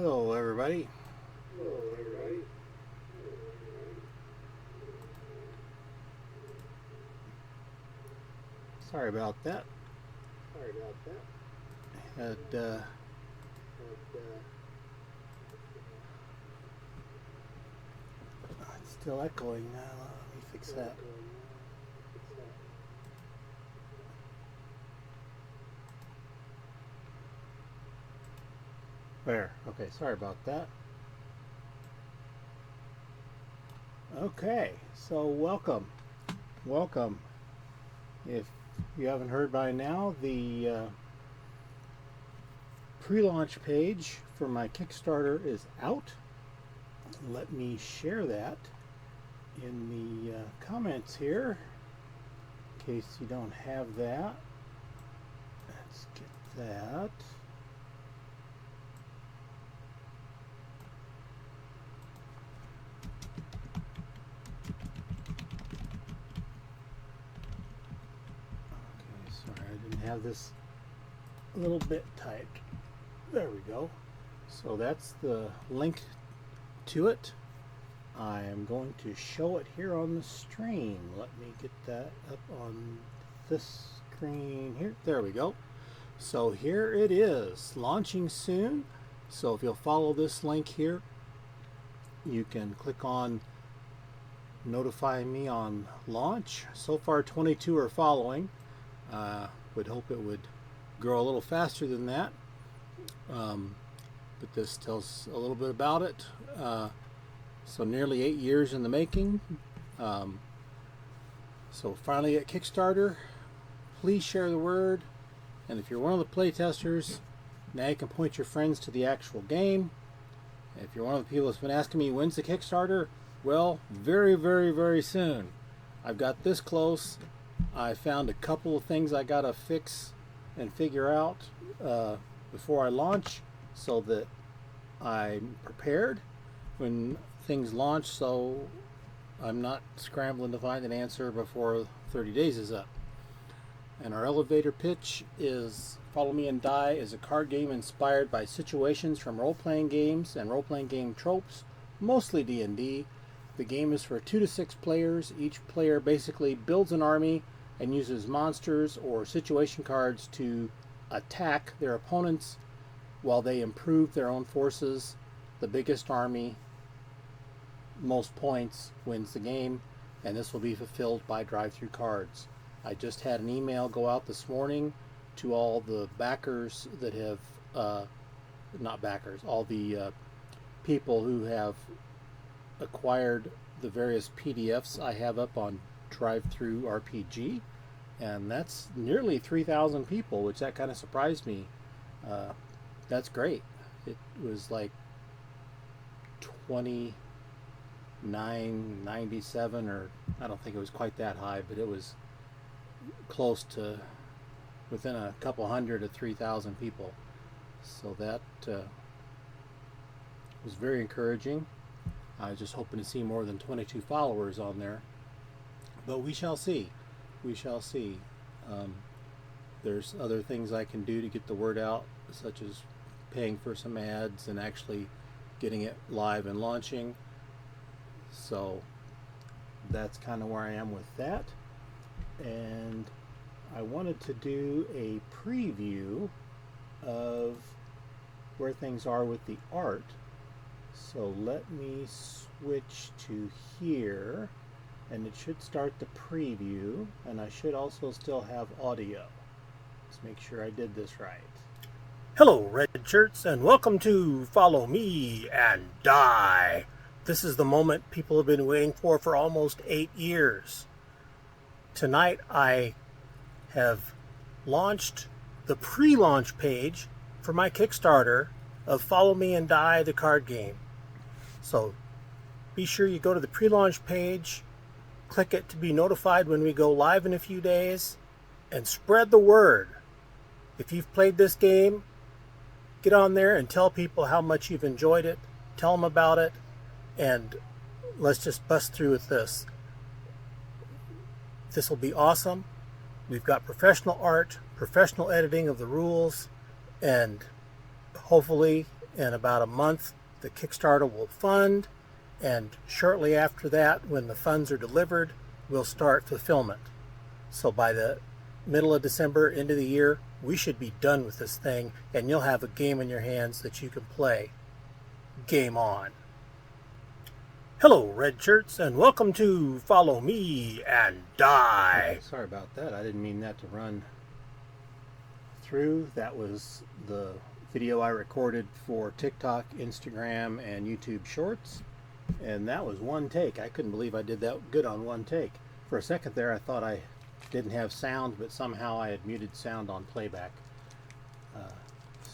Hello everybody. Sorry about that. Had it's still echoing now. Let me fix that. There. Okay, sorry about that. Okay, so welcome. If you haven't heard by now, the pre-launch page for my Kickstarter is out. Let me share that in the comments here, in case you don't have that. Let's get that. Okay, sorry, I didn't have this a little bit typed. There we go. So that's the link to it. I am going to show it here on the stream. Let me get that up on this screen here. There we go. So here it is, launching soon. So if you'll follow this link here, you can click on notify me on launch. So far 22 are following. Would hope it would grow a little faster than that. But this tells a little bit about it. So nearly 8 years in the making. So finally at Kickstarter, please share the word. And if you're one of the playtesters, now you can point your friends to the actual game. If you're one of the people that's been asking me when's the Kickstarter, well, very, very, very soon. I've got this close. I found a couple of things I gotta fix and figure out before I launch, so that I'm prepared when things launch, so I'm not scrambling to find an answer before 30 days is up. And our elevator pitch is Follow Me and Die is a card game inspired by situations from role-playing games and role-playing game tropes, mostly D&D. The game is for 2 to 6 players. Each player basically builds an army and uses monsters or situation cards to attack their opponents while they improve their own forces. The biggest army, most points, wins the game, and this will be fulfilled by drive-through cards. I just had an email go out this morning to all the backers that have, not backers, all the people who have acquired the various PDFs I have up on Drive-Through RPG, and that's nearly 3,000 people, which that kind of surprised me. That's great. It was like 2997, or I don't think it was quite that high, but it was close to within a couple hundred of 3,000 people. So that was very encouraging. I was just hoping to see more than 22 followers on there, but we shall see. We shall see. There's other things I can do to get the word out, such as paying for some ads and actually getting it live and launching. So that's kind of where I am with that. And I wanted to do a preview of where things are with the art. So let me switch to here, and it should start the preview, and I should also still have audio. Let's make sure I did this right. Hello, Red Shirts, and welcome to Follow Me and Die. This is the moment people have been waiting for almost 8 years. Tonight I have launched the pre-launch page for my Kickstarter of Follow Me and Die, the card game. So be sure you go to the pre-launch page, click it to be notified when we go live in a few days, and spread the word. If you've played this game, get on there and tell people how much you've enjoyed it. Tell them about it, and let's just bust through with this. This will be awesome. We've got professional art, professional editing of the rules, and hopefully In about a month, the Kickstarter will fund, and shortly after that, when the funds are delivered, we'll start fulfillment. So by the middle of December, end of the year, we should be done with this thing, and you'll have a game in your hands that you can play. Game on. Hello, red shirts, and welcome to Follow Me and Die. Okay, sorry about that. I didn't mean that to run through. That was the video I recorded for TikTok, Instagram, and YouTube Shorts, and that was one take. I couldn't believe I did that good on one take. For a second there, I thought I didn't have sound, but somehow I had muted sound on playback.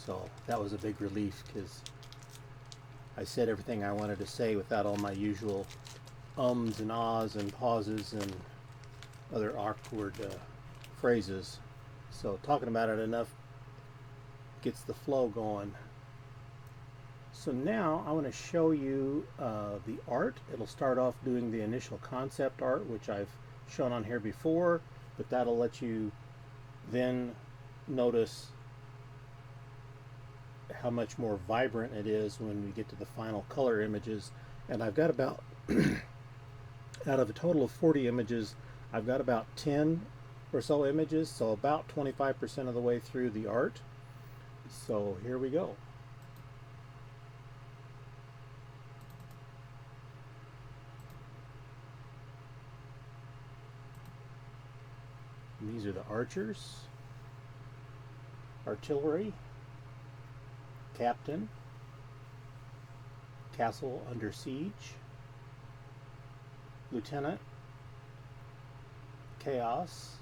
So that was a big relief, because I said everything I wanted to say without all my usual ums and ahs and pauses and other awkward phrases. So talking about it enough gets the flow going. So now I want to show you the art. It'll start off doing the initial concept art, which I've shown on here before, but that'll let you then notice how much more vibrant it is when we get to the final color images. And I've got about out of a total of 40 images, I've got about 10 or so images, so about 25% of the way through the art. So here we go. And these are the archers, artillery, captain, castle under siege, lieutenant, chaos,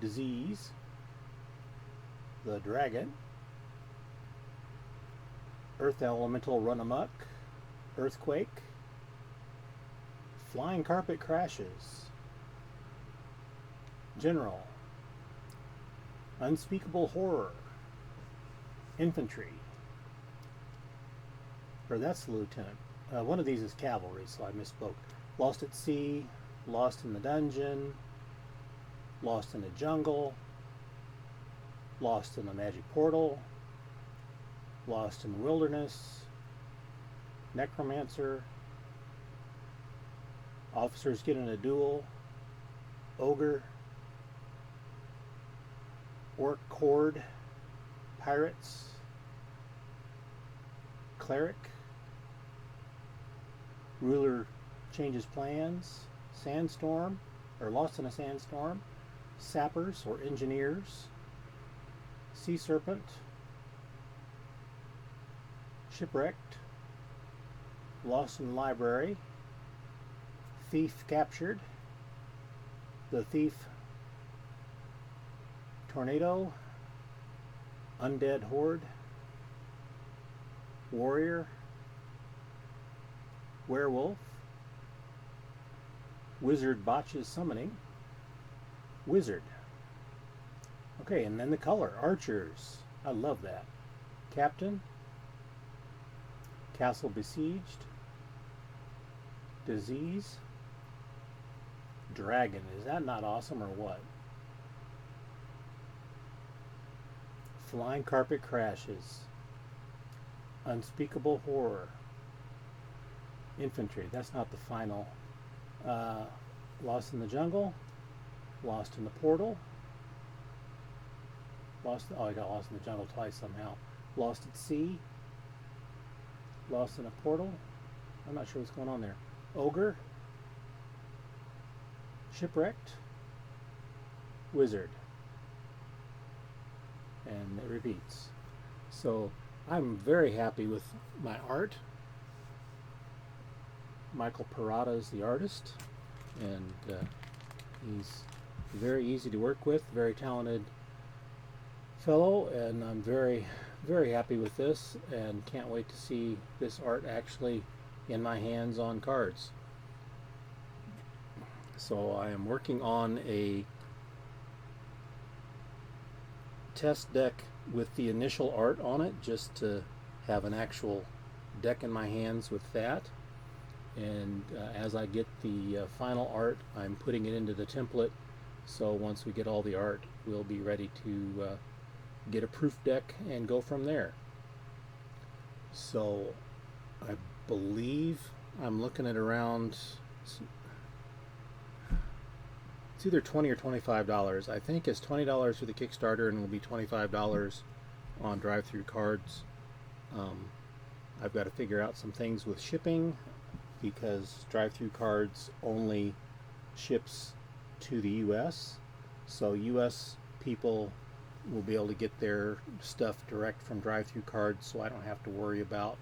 disease, the dragon, earth elemental run amok, earthquake, flying carpet crashes, general, unspeakable horror, infantry, or that's the lieutenant. One of these is cavalry, so I misspoke. Lost at sea, lost in the dungeon, lost in the jungle, lost in the magic portal, lost in the wilderness, necromancer, officers get in a duel, ogre, orc horde, pirates, cleric, ruler changes plans, sandstorm, or lost in a sandstorm, sappers or engineers, sea serpent, shipwrecked, lost in the library, thief captured, the thief, tornado, undead horde, warrior, werewolf, wizard botches summoning, wizard. Okay, and then the color, archers. I love that. Captain, castle besieged, disease, dragon. Is that not awesome or what? Flying carpet crashes, unspeakable horror, infantry. That's not the final. Lost in the jungle, lost in the portal, lost. Oh, I got lost in the jungle twice somehow. Lost at sea, lost in a portal. I'm not sure what's going on there. Ogre, shipwrecked, wizard, and it repeats. So I'm very happy with my art. Michael Parada is the artist, and he's very easy to work with, very talented fellow, and I'm very, very happy with this, and can't wait to see this art actually in my hands on cards. So I am working on a test deck with the initial art on it, just to have an actual deck in my hands with that. And as I get the final art, I'm putting it into the template, so once we get all the art, we'll be ready to get a proof deck and go from there. So I believe I'm looking at around, it's either $20 or $25. I think it's $20 for the Kickstarter and it will be $25 on drive-through cards. I've got to figure out some things with shipping because drive-through cards only ships to the US. So US people will be able to get their stuff direct from drive-through cards, so I don't have to worry about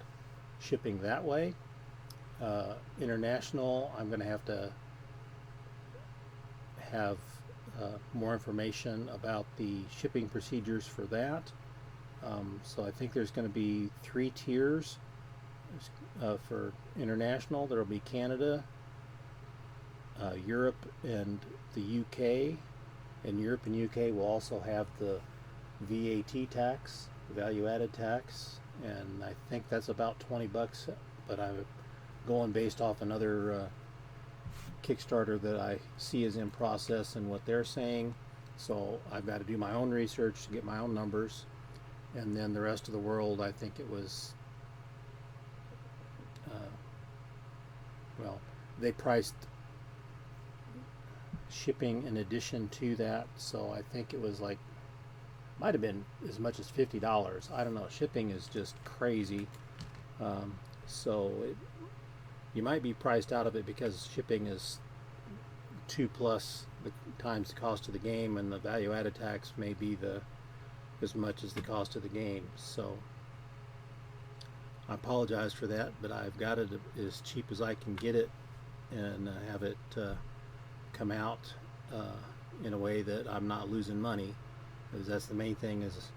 shipping that way. International, I'm going to have more information about the shipping procedures for that. So I think there's going to be 3 tiers for international. There will be Canada, Europe, and the UK. And Europe and UK will also have the VAT tax, value-added tax, and I think that's about $20. But I'm going based off another Kickstarter that I see is in process and what they're saying. So I've got to do my own research to get my own numbers, and then the rest of the world, I think it was, well, they priced shipping in addition to that, so I think it was like, might have been as much as $50. I don't know. Shipping is just crazy. So you might be priced out of it because shipping is 2 plus the times the cost of the game, and the value-added tax may be as much as the cost of the game. So I apologize for that, but I've got it as cheap as I can get it and have it come out in a way that I'm not losing money, because that's the main thing. Is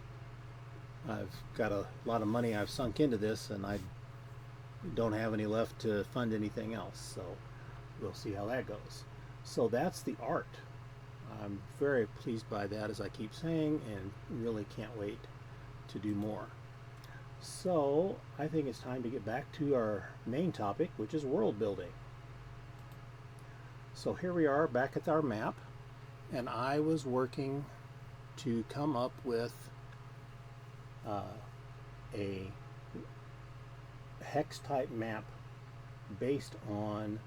I've got a lot of money I've sunk into this, and I don't have any left to fund anything else, so we'll see how that goes. So that's the art. I'm very pleased by that, as I keep saying, and really can't wait to do more. So I think it's time to get back to our main topic, which is world building. So here we are back at our map, and I was working to come up with a hex type map based on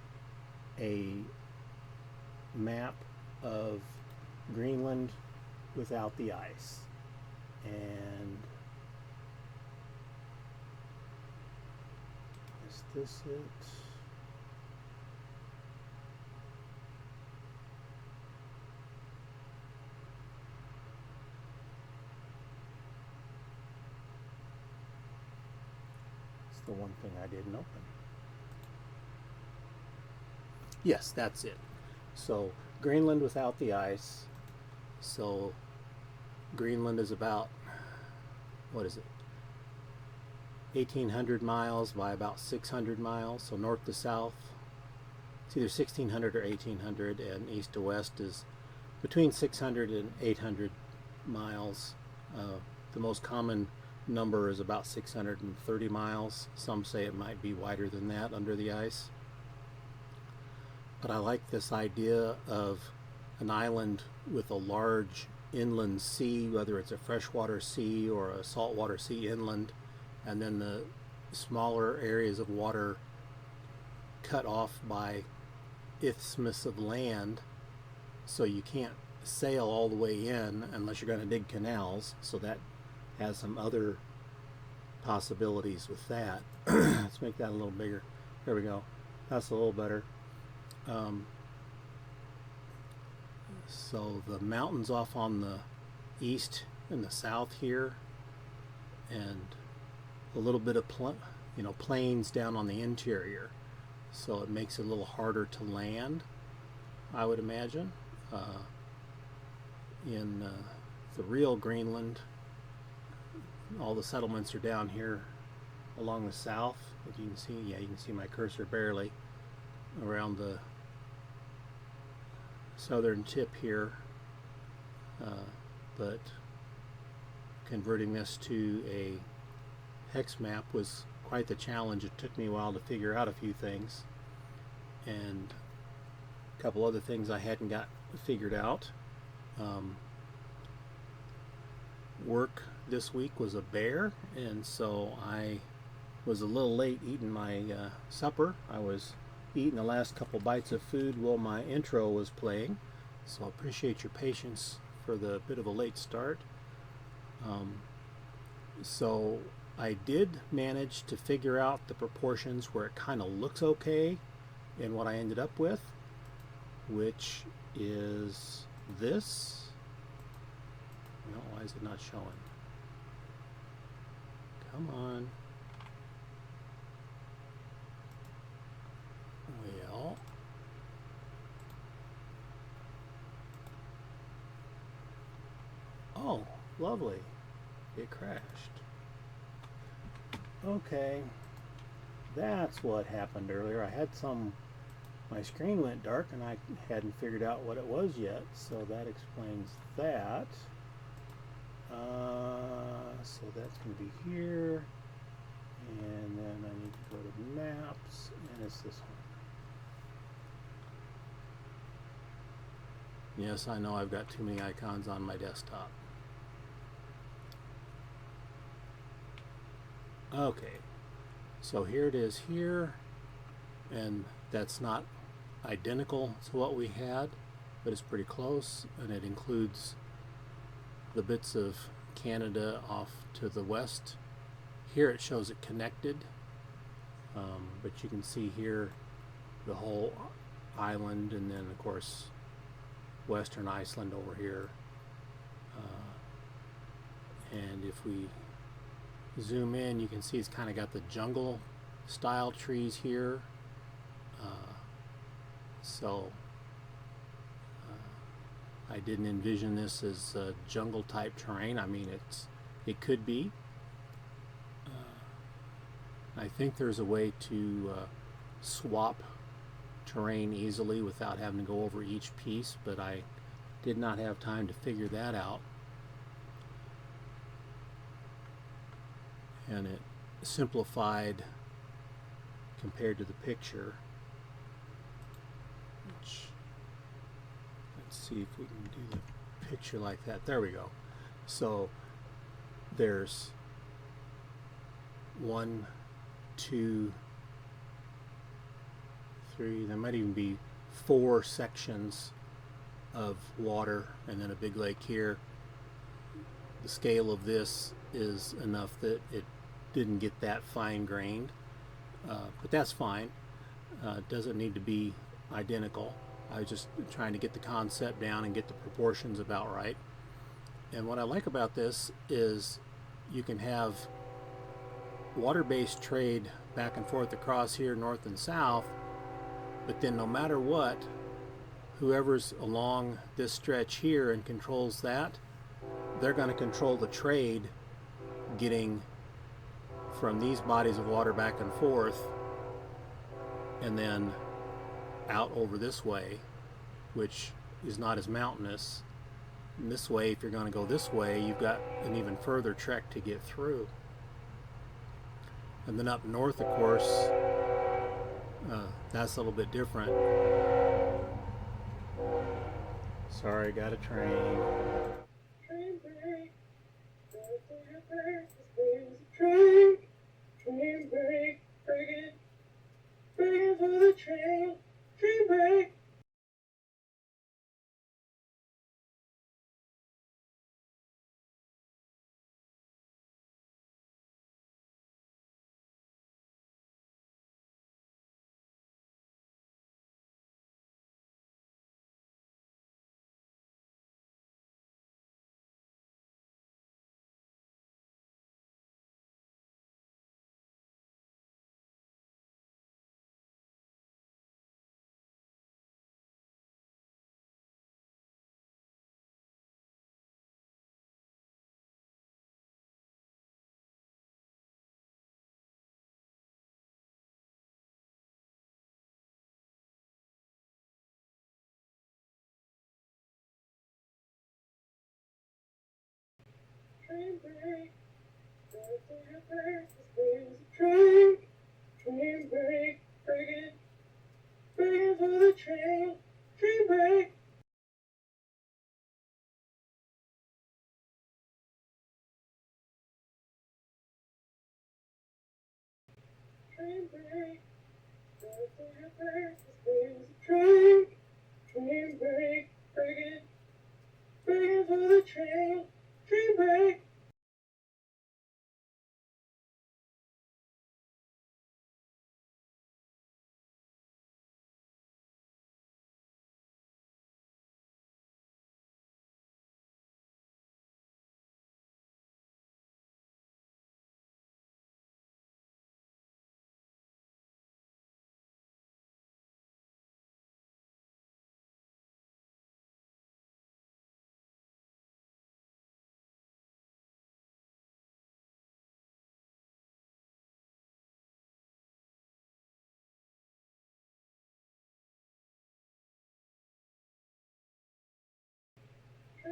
a map of Greenland without the ice. And is this it? The one thing I didn't open. Yes, that's it. So Greenland without the ice. So Greenland is about, what is it, 1,800 miles by about 600 miles. So north to south, it's either 1,600 or 1,800, and east to west is between 600 and 800 miles. The most common number is about 630 miles. Some say it might be wider than that under the ice. But I like this idea of an island with a large inland sea, whether it's a freshwater sea or a saltwater sea inland, and then the smaller areas of water cut off by isthmus of land, so you can't sail all the way in unless you're going to dig canals. So that has some other possibilities with that. Let's make that a little bigger. There we go. That's a little better. So the mountains off on the east and the south here, and a little bit of plains down on the interior, so it makes it a little harder to land, I would imagine. In the real Greenland, all the settlements are down here along the south. If you can see, yeah, you can see my cursor barely around the southern tip here, but converting this to a hex map was quite the challenge. It took me a while to figure out a few things, and a couple other things I hadn't got figured out. Work this week was a bear, and so I was a little late eating my supper. I was eating the last couple bites of food while my intro was playing, so I appreciate your patience for the bit of a late start. So I did manage to figure out the proportions where it kind of looks okay, and what I ended up with, which is this. No, why is it not showing? Come on. Well, oh, lovely. It crashed. Okay, that's what happened earlier. I had my screen went dark and I hadn't figured out what it was yet, so that explains that. So that's going to be here, and then I need to go to maps, and it's this one. Yes, I know I've got too many icons on my desktop. Okay, so here it is here, and that's not identical to what we had, but it's pretty close, and it includes the bits of Canada off to the west. Here it shows it connected, but you can see here the whole island, and then of course Western Iceland over here. And if we zoom in, you can see it's kind of got the jungle style trees here. So I didn't envision this as jungle type terrain. I mean, it could be. I think there's a way to swap terrain easily without having to go over each piece, but I did not have time to figure that out. And it simplified compared to the picture. Let's see if we can do the picture like that. There we go. So there's 1, 2, 3, there might even be 4 sections of water, and then a big lake here. The scale of this is enough that it didn't get that fine grained, but that's fine. It doesn't need to be identical. I was just trying to get the concept down and get the proportions about right. And what I like about this is you can have water-based trade back and forth across here, north and south, but then no matter what, whoever's along this stretch here and controls that, they're going to control the trade getting from these bodies of water back and forth and then out over this way, which is not as mountainous. And this way, if you're going to go this way, you've got an even further trek to get through. And then up north, of course, that's a little bit different. Sorry, got a train. Train break. Train break. Break it. Break it for the train. Train break. Train break. Train. Train break. Break it. Break it for the train. Train break. Train break, break it for the train break.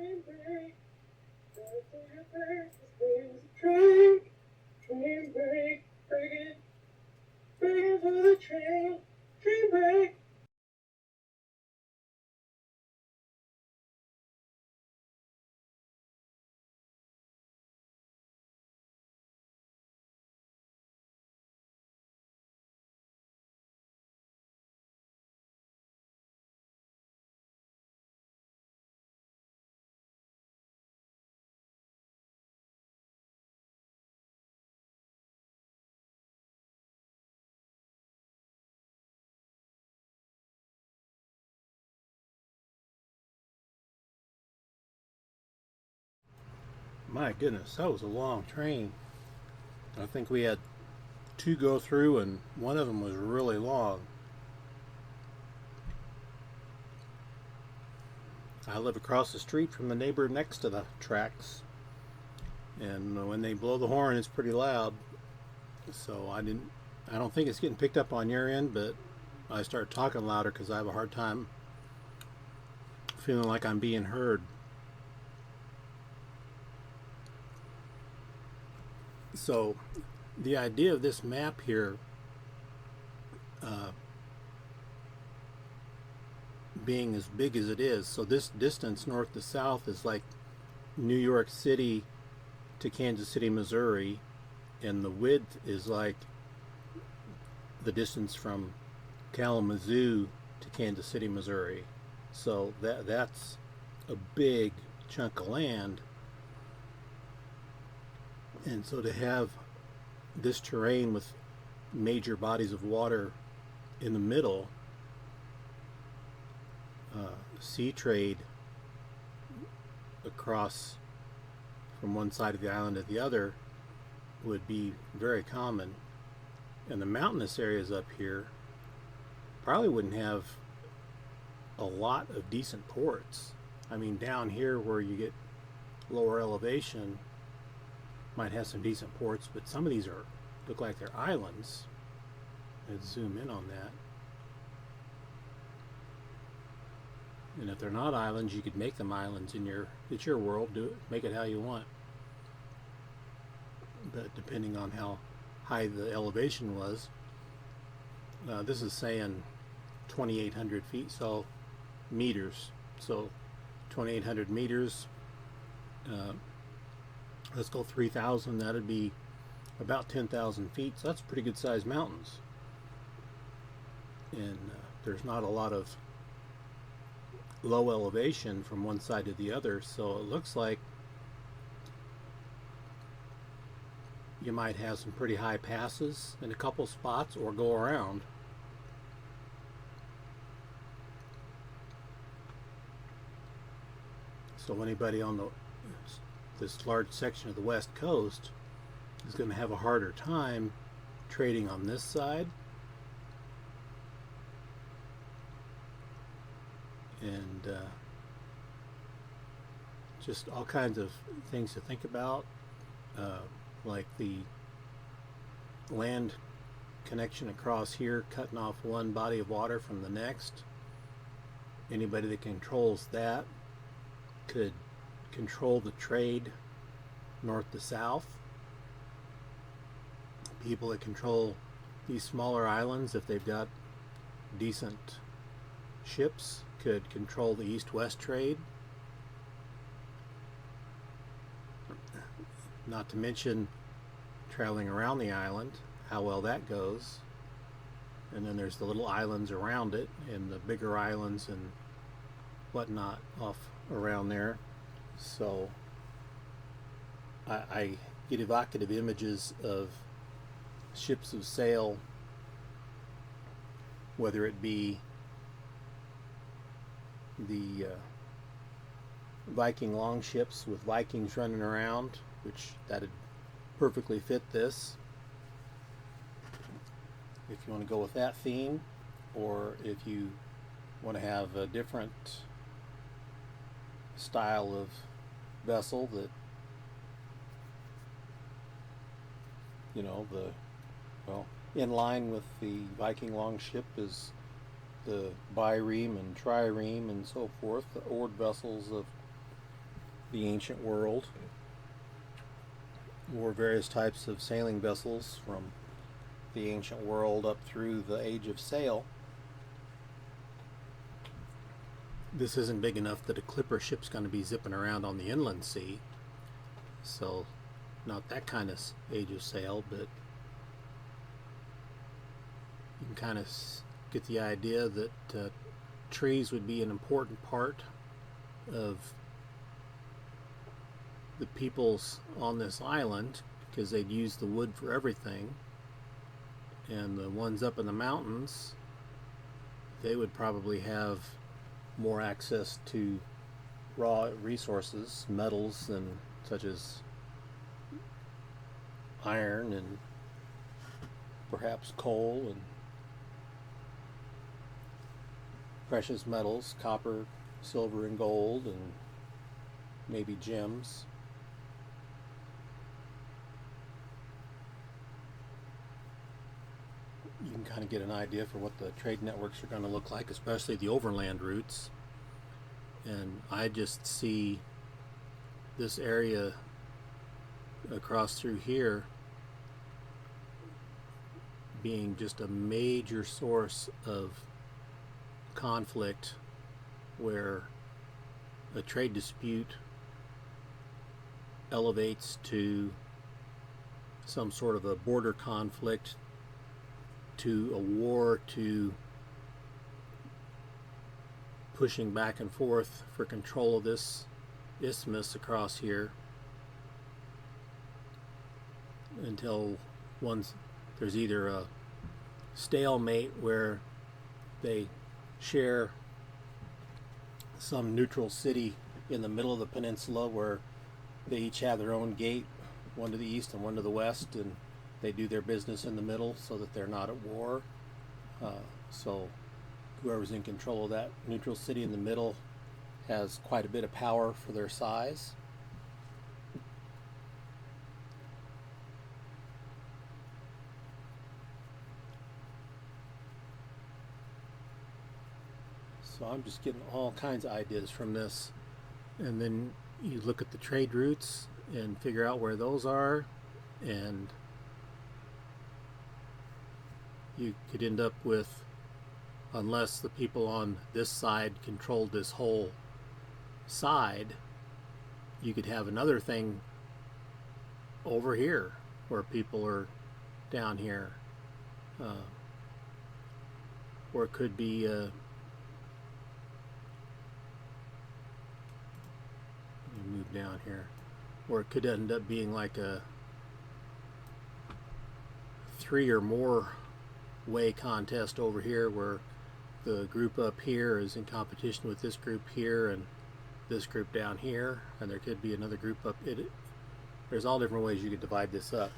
Train break, train break, break it for the train break. My goodness, that was a long train. I think we had two go through, and one of them was really long. I live across the street from the neighbor next to the tracks, and when they blow the horn, it's pretty loud. So I don't think it's getting picked up on your end, but I start talking louder because I have a hard time feeling like I'm being heard. So the idea of this map here being as big as it is, so this distance north to south is like New York City to Kansas City, Missouri, and the width is like the distance from Kalamazoo to Kansas City, Missouri. So that's a big chunk of land. And so to have this terrain with major bodies of water in the middle, sea trade across from one side of the island to the other would be very common. And the mountainous areas up here probably wouldn't have a lot of decent ports. I mean, down here where you get lower elevation might have some decent ports, but some of these look like they're islands. Let's zoom in on that. And if they're not islands, you could make them islands it's your world. Do it, make it how you want. But depending on how high the elevation was, this is saying 2,800 feet, so meters. So 2,800 meters. Let's go 3,000. That'd be about 10,000 feet. So that's pretty good sized mountains. And there's not a lot of low elevation from one side to the other, so it looks like you might have some pretty high passes in a couple spots or go around. So anybody on this large section of the west coast is going to have a harder time trading on this side. And just all kinds of things to think about, like the land connection across here cutting off one body of water from the next. Anybody that controls that could control the trade north to south. People that control these smaller islands, if they've got decent ships, could control the east-west trade. Not to mention traveling around the island, how well that goes. and then there's the little islands around it and the bigger islands and whatnot off around there. So I get evocative images of ships of sail, whether it be the Viking longships with Vikings running around, which that'd perfectly fit this if you want to go with that theme, or if you want to have a different style of vessel that, you know, in line with the Viking longship is the bireme and trireme and so forth, the oared vessels of the ancient world, or various types of sailing vessels from the ancient world up through the age of sail. This isn't big enough that a clipper ship's going to be zipping around on the inland sea, so not that kind of age of sail, but you can kind of get the idea that trees would be an important part of the peoples on this island, because they'd use the wood for everything, and the ones up in the mountains, they would probably have more access to raw resources, metals, and such as iron and perhaps coal and precious metals, copper, silver, and gold, and maybe gems. You can kind of get an idea for what the trade networks are going to look like, especially the overland routes. And I just see this area across through here being just a major source of conflict, where a trade dispute elevates to some sort of a border conflict, to a war, to pushing back and forth for control of this isthmus across here, until there's either a stalemate where they share some neutral city in the middle of the peninsula where they each have their own gate, one to the east and one to the west, and they do their business in the middle so that they're not at war. So whoever's in control of that neutral city in the middle has quite a bit of power for their size. So I'm just getting all kinds of ideas from this, and then you look at the trade routes and figure out where those are, and you could end up with, unless the people on this side controlled this whole side, you could have another thing over here where people are down here, or it could be move down here, or it could end up being like a 3 or more way contest over here, where the group up here is in competition with this group here and this group down here, and there could be another group up. There's all different ways you could divide this up.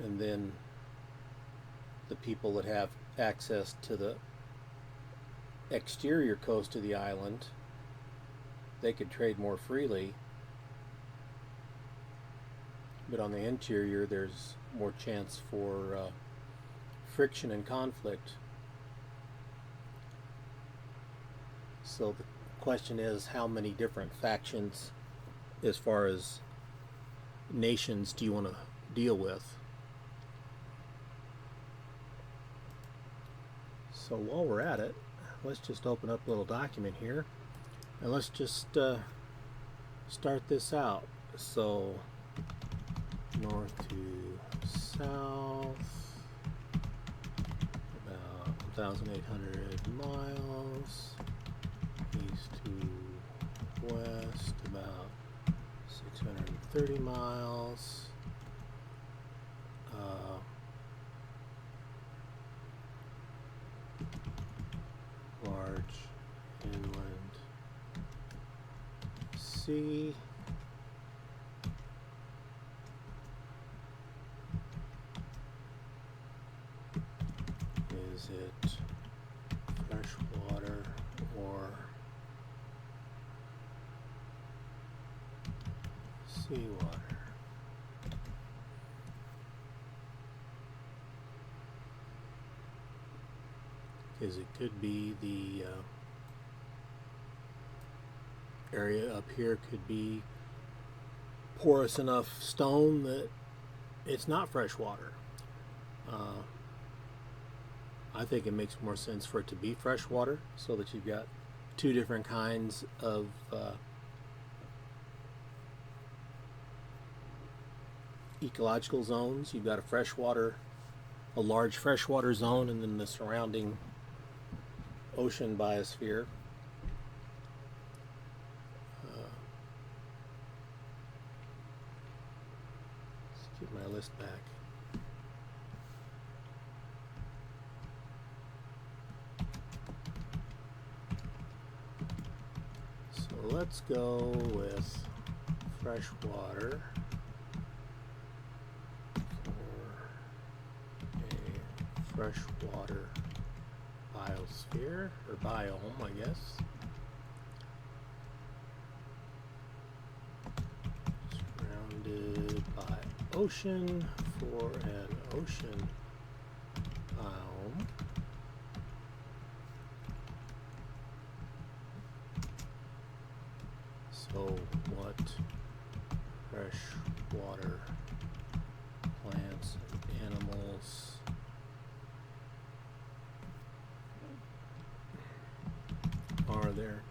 And then the people that have access to the exterior coast of the island, they could trade more freely, but on the interior there's more chance for friction and conflict. So the question is, how many different factions as far as nations do you want to deal with? So while we're at it, let's just open up a little document here and let's just start this out. So north to south about 1,800 miles, east to west about 630 miles. Large inland sea. Is it freshwater or seawater? Because it could be the area up here could be porous enough stone that it's not fresh water. I think it makes more sense for it to be fresh water, so that you've got two different kinds of ecological zones. You've got a large freshwater zone, and then the surrounding ocean biosphere. Let's get my list back. So let's go with freshwater for a freshwater biosphere, or biome, I guess. Surrounded by ocean for an ocean biome. So what freshwater plants and animals are there?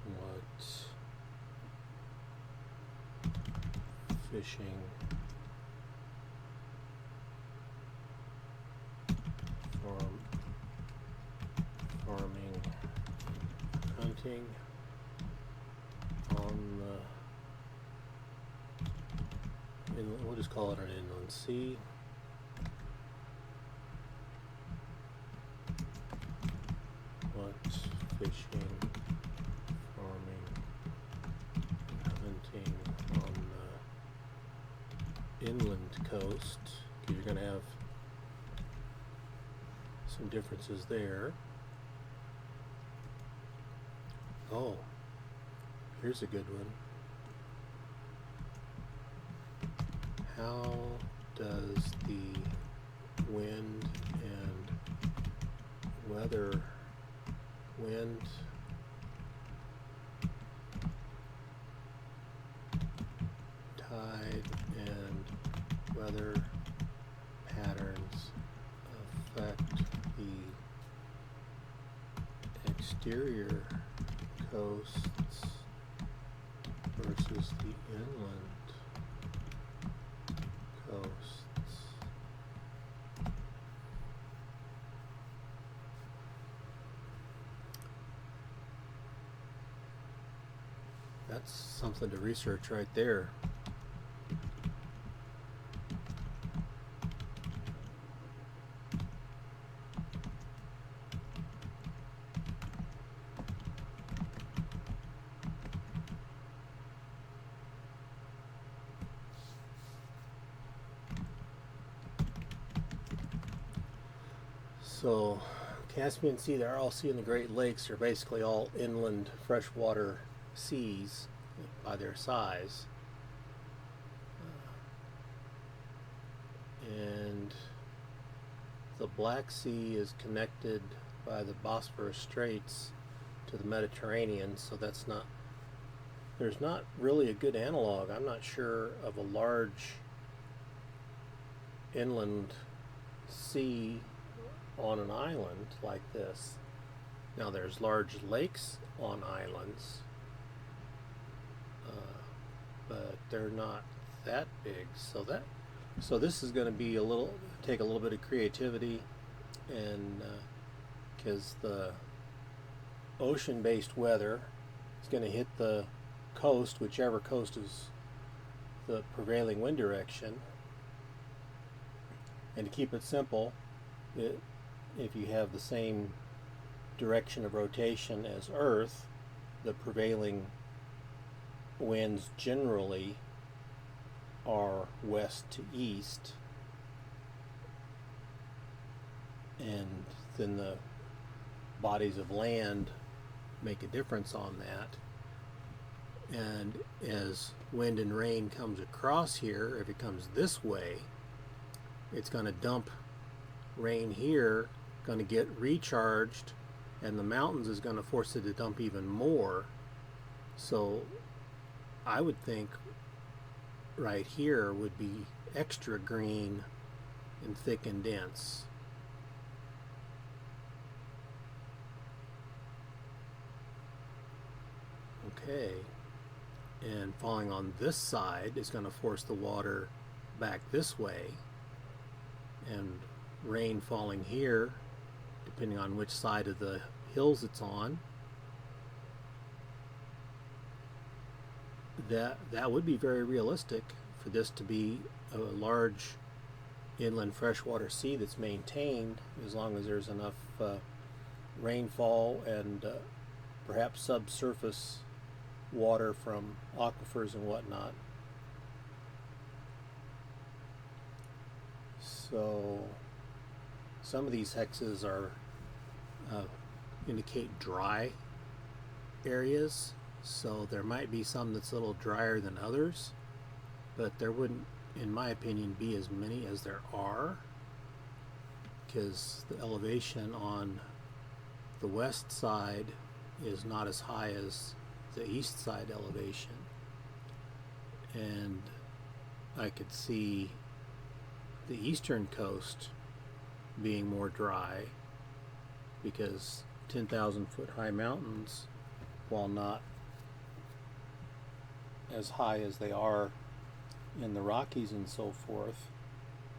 What fishing, farming, hunting on the inland, we'll just call it an inland sea. What fishing, farming, hunting on the inland coast, because you're going to have some differences there. Oh, here's a good one. How does the wind and weather, wind, tide, and weather patterns affect the exterior coasts versus the inland coasts? That's something to research right there. So, Caspian Sea, the Aral Sea, and the Great Lakes are basically all inland freshwater seas by their size. And the Black Sea is connected by the Bosphorus Straits to the Mediterranean, so there's not really a good analog. I'm not sure of a large inland sea on an island like this. Now there's large lakes on islands, but they're not that big. So this is going to be take a little bit of creativity, and because the ocean-based weather is going to hit the coast, whichever coast is the prevailing wind direction. And to keep it simple, if you have the same direction of rotation as Earth, the prevailing winds generally are west to east, and then the bodies of land make a difference on that. And as wind and rain comes across here, if it comes this way, it's going to dump rain here, going to get recharged, and the mountains is going to force it to dump even more. So I would think right here would be extra green and thick and dense. Okay, and falling on this side is going to force the water back this way, and rain falling here, depending on which side of the hills it's on, that would be very realistic for this to be a large inland freshwater sea that's maintained, as long as there's enough rainfall and perhaps subsurface water from aquifers and whatnot. So some of these hexes are indicate dry areas, so there might be some that's a little drier than others, but there wouldn't, in my opinion, be as many as there are, because the elevation on the west side is not as high as the east side elevation, and I could see the eastern coast being more dry, because 10,000 foot high mountains, while not as high as they are in the Rockies and so forth,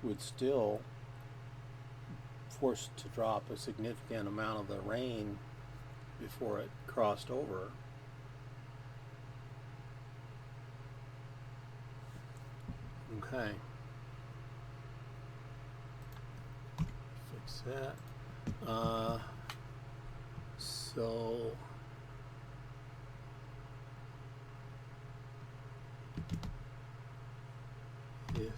would still force to drop a significant amount of the rain before it crossed over. Okay. Fix that. So it's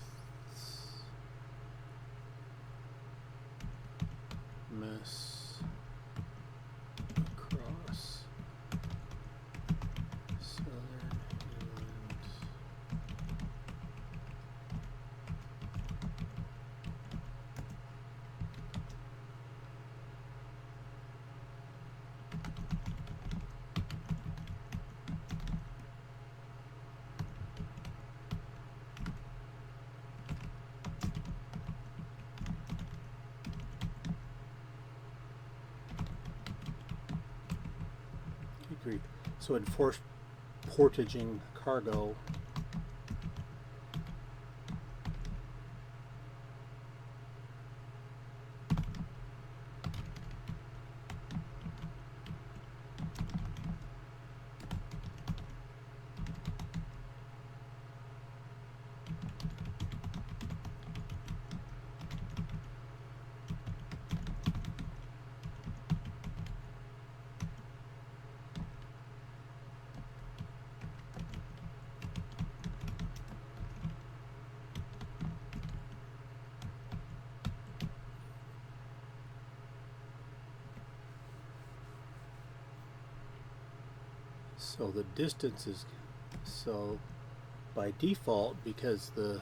mess across southern and so it forced portaging cargo. So the distance is, so by default, because the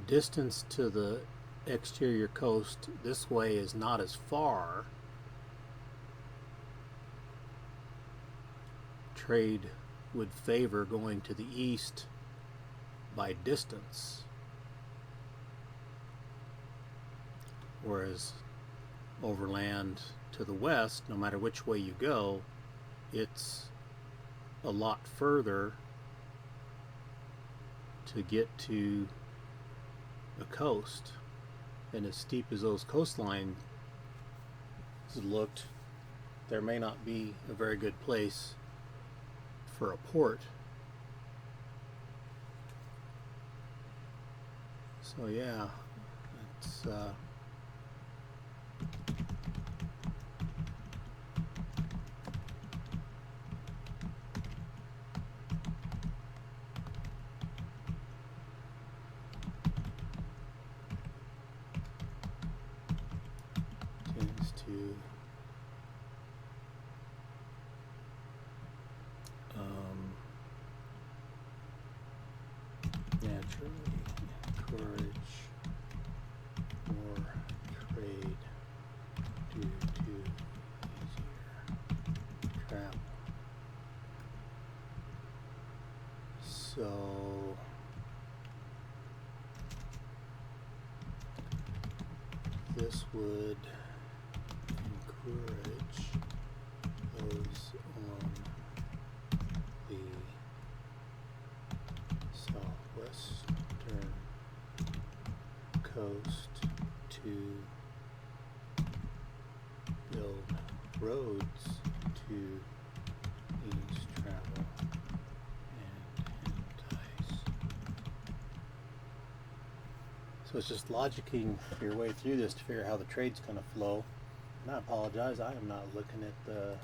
distance to the exterior coast this way is not as far, trade would favor going to the east by distance, whereas overland to the west, no matter which way you go, it's a lot further to get to the coast. And as steep as those coastlines looked, there may not be a very good place for a port. So yeah, it's tends to naturally encourage more trade due to easier travel. So this would encourage those on the southwestern coast to build roads to ease travel and entice. So it's just logicking your way through this to figure out how the trade's going to flow. And I apologize, I am not looking at the...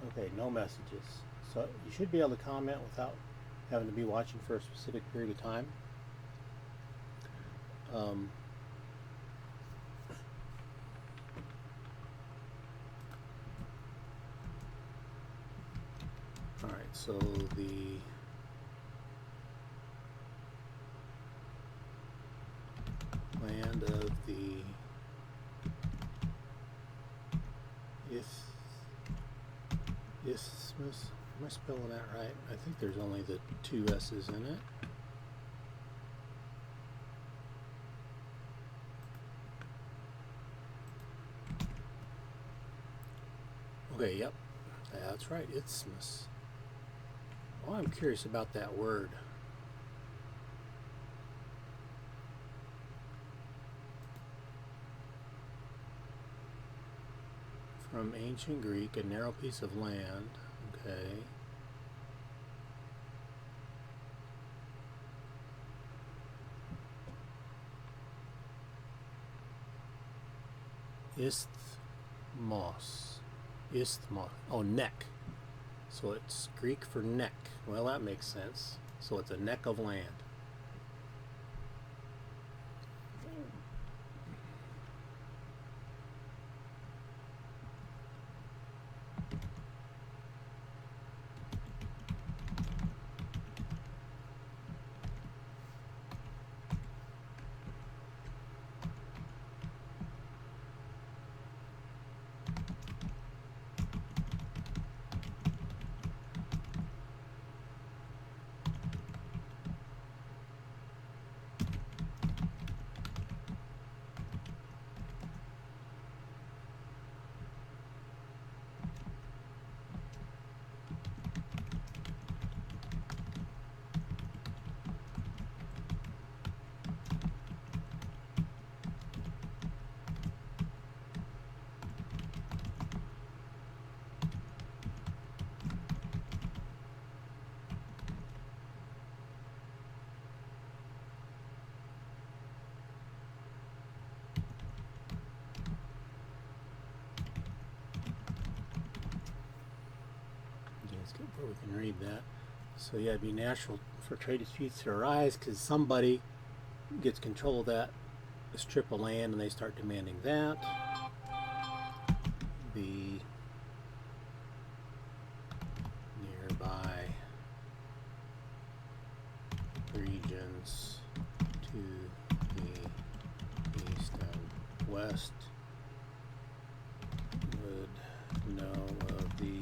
Okay, no messages. So you should be able to comment without having to be watching for a specific period of time. Alright, so the land of the isthmus. Am I spelling that right? I think there's only the two S's in it. Okay, yep. That's right, isthmus. Well, I'm curious about that word. From ancient Greek, a narrow piece of land. Okay. Isthmos. Isthmos. Oh, neck. So it's Greek for neck. Well, that makes sense. So it's a neck of land. Where we can read that. So yeah, it'd be natural for trade disputes to arise because somebody gets control of that strip of land and they start demanding that. The nearby regions to the east and west would know of the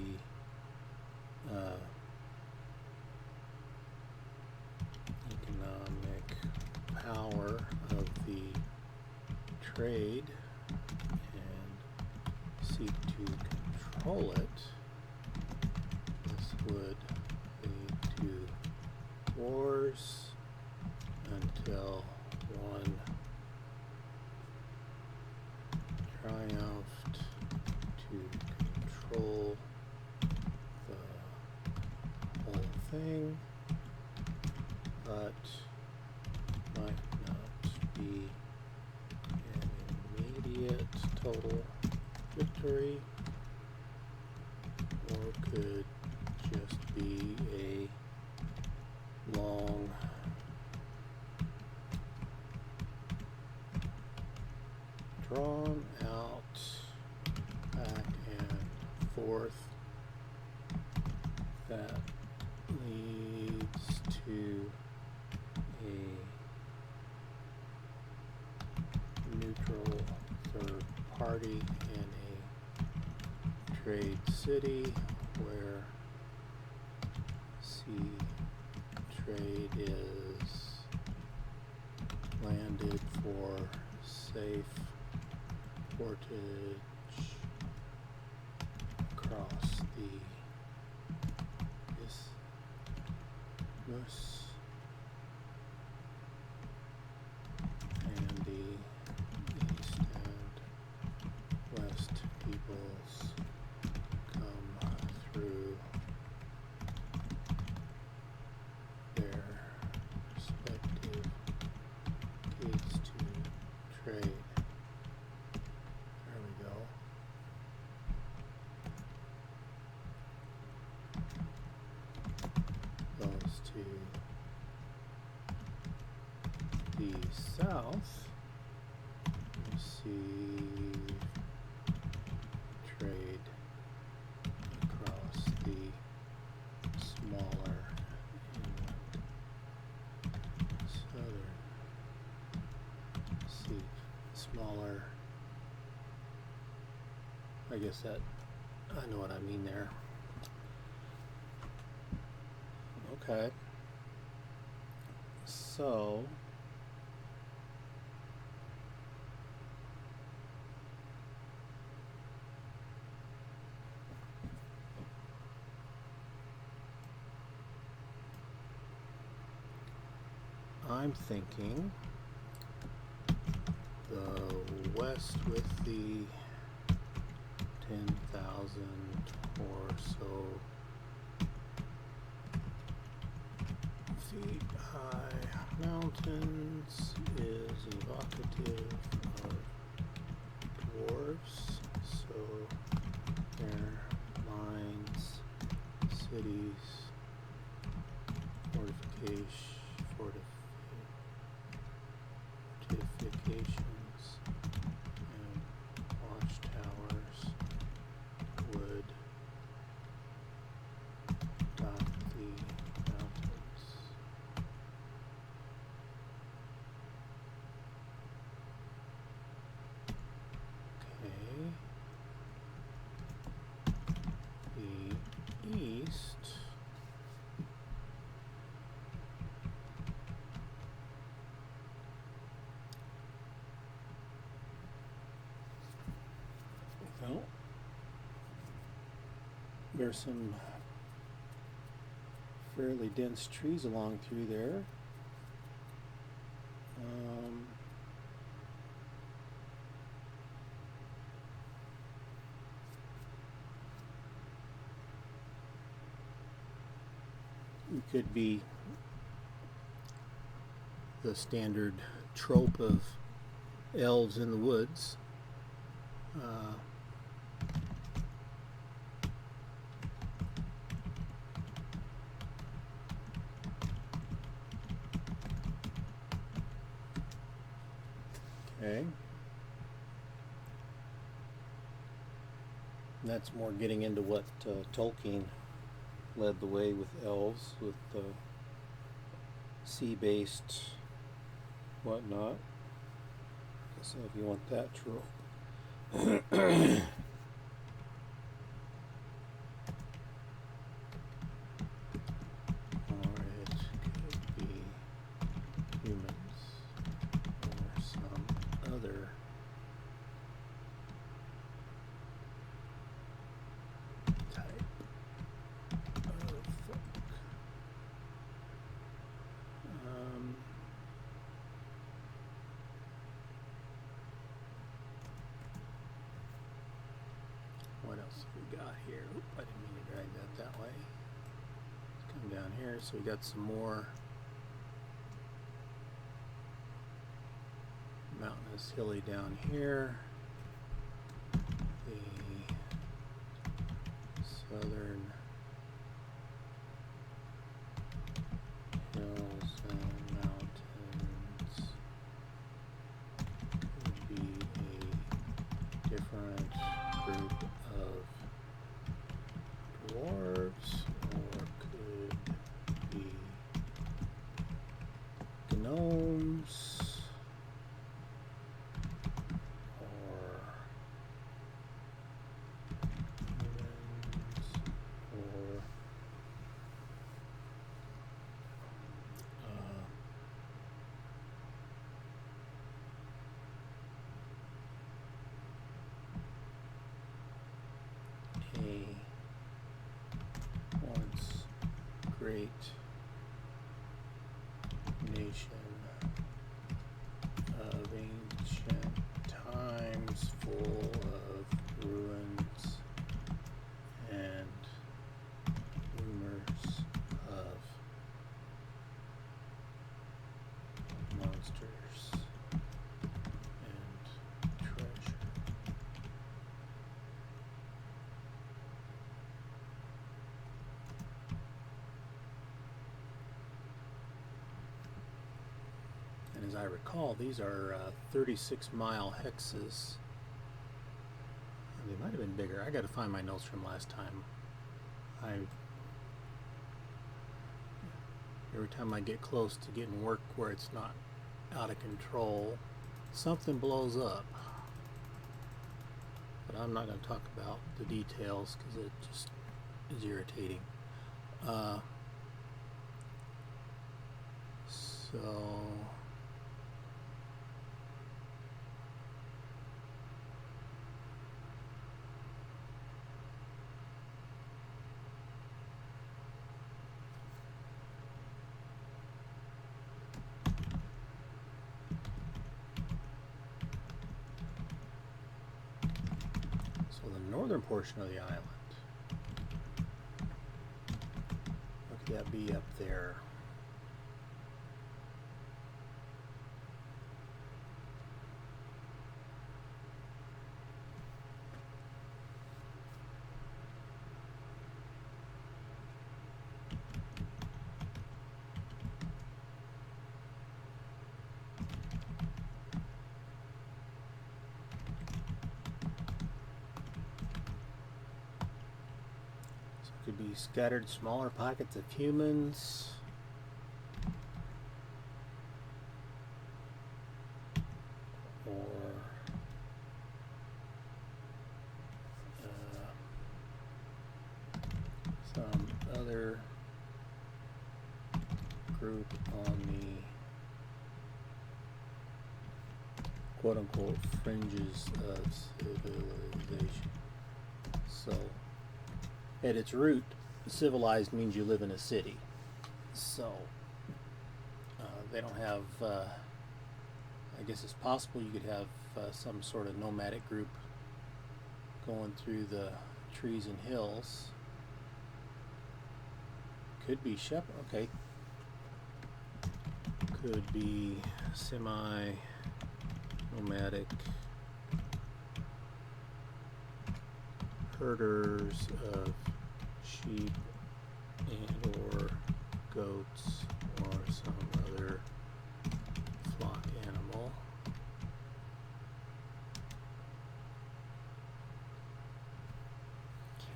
economic power of the trade and seek to control it, this would lead to wars until one triumphed to control the whole thing, but might not be an immediate total victory, or could just be a long drawn out back and forth that leads to a neutral third party in a trade city where sea trade is landed for safe portage across the isthmus and the east and west peoples come through their respective gates to trade. There we go. Goes to the south. Receive trade across the smaller inland southern sea. Smaller, I guess that, I know what I mean there. Okay. So, I'm thinking the west with the 10,000 or so feet high mountains is evocative of dwarves, so their mines, cities, fortifications, and watchtowers would dot the mountains. Okay. The east well, there's some fairly dense trees along through there. It could be the standard trope of elves in the woods. Okay. That's more getting into what Tolkien led the way with elves, with sea-based whatnot. So if you want that trope. Or it could be humans or some other else have we got here? Oop, I didn't mean to drag that way. Let's come down here. So we got some more mountainous hilly down here. The southern hills and mountains would be a different group of dwarves, or could be gnomes, or humans, or a once great nation of ancient times, full of ruins and rumors of monsters and treasure. And as I recall, these are 36-mile hexes. And they might have been bigger. I got to find my notes from last time. Every time I get close to getting work where it's not out of control, something blows up. But I'm not going to talk about the details because it just is irritating. So the northern portion of the island, what could that be up there? Could be scattered smaller pockets of humans. Or some other group on the quote-unquote fringes of civilization. So at its root, civilized means you live in a city. So they don't have, I guess it's possible you could have some sort of nomadic group going through the trees and hills. Could be shepherd, okay. Could be semi-nomadic herders of sheep and or goats or some other flock animal.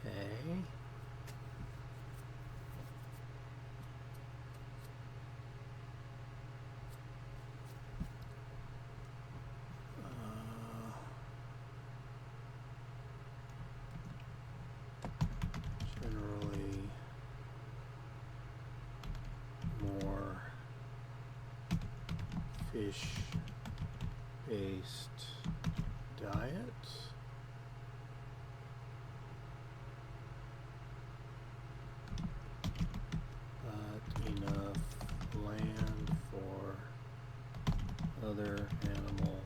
Okay. Generally more fish-based diet. But enough land for other animal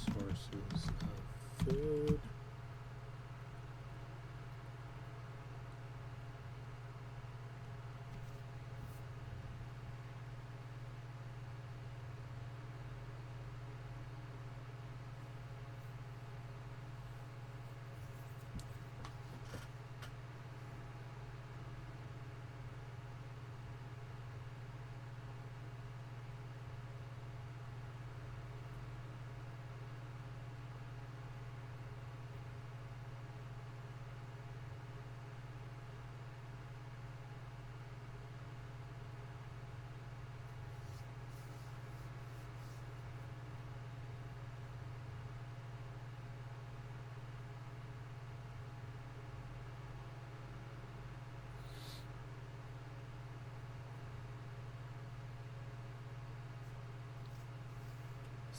sources of food.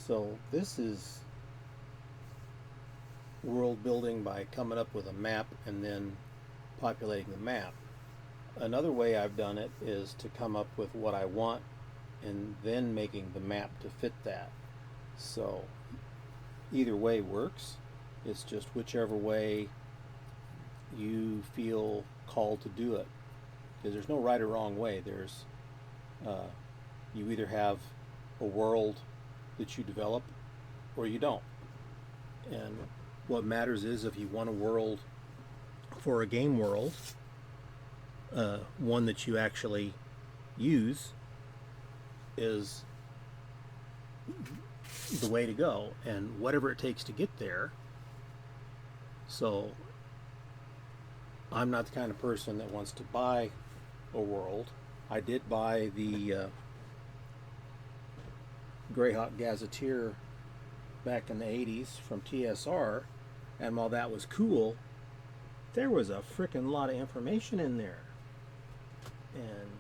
So this is world building by coming up with a map and then populating the map. Another way I've done it is to come up with what I want and then making the map to fit that. So either way works. It's just whichever way you feel called to do it, because there's no right or wrong way. There's you either have a world that you develop or you don't. And what matters is if you want a world for a game world, one that you actually use is the way to go, and whatever it takes to get there. So I'm not the kind of person that wants to buy a world. I did buy the Greyhawk Gazetteer back in the 80s from TSR, and while that was cool, there was a frickin' lot of information in there. And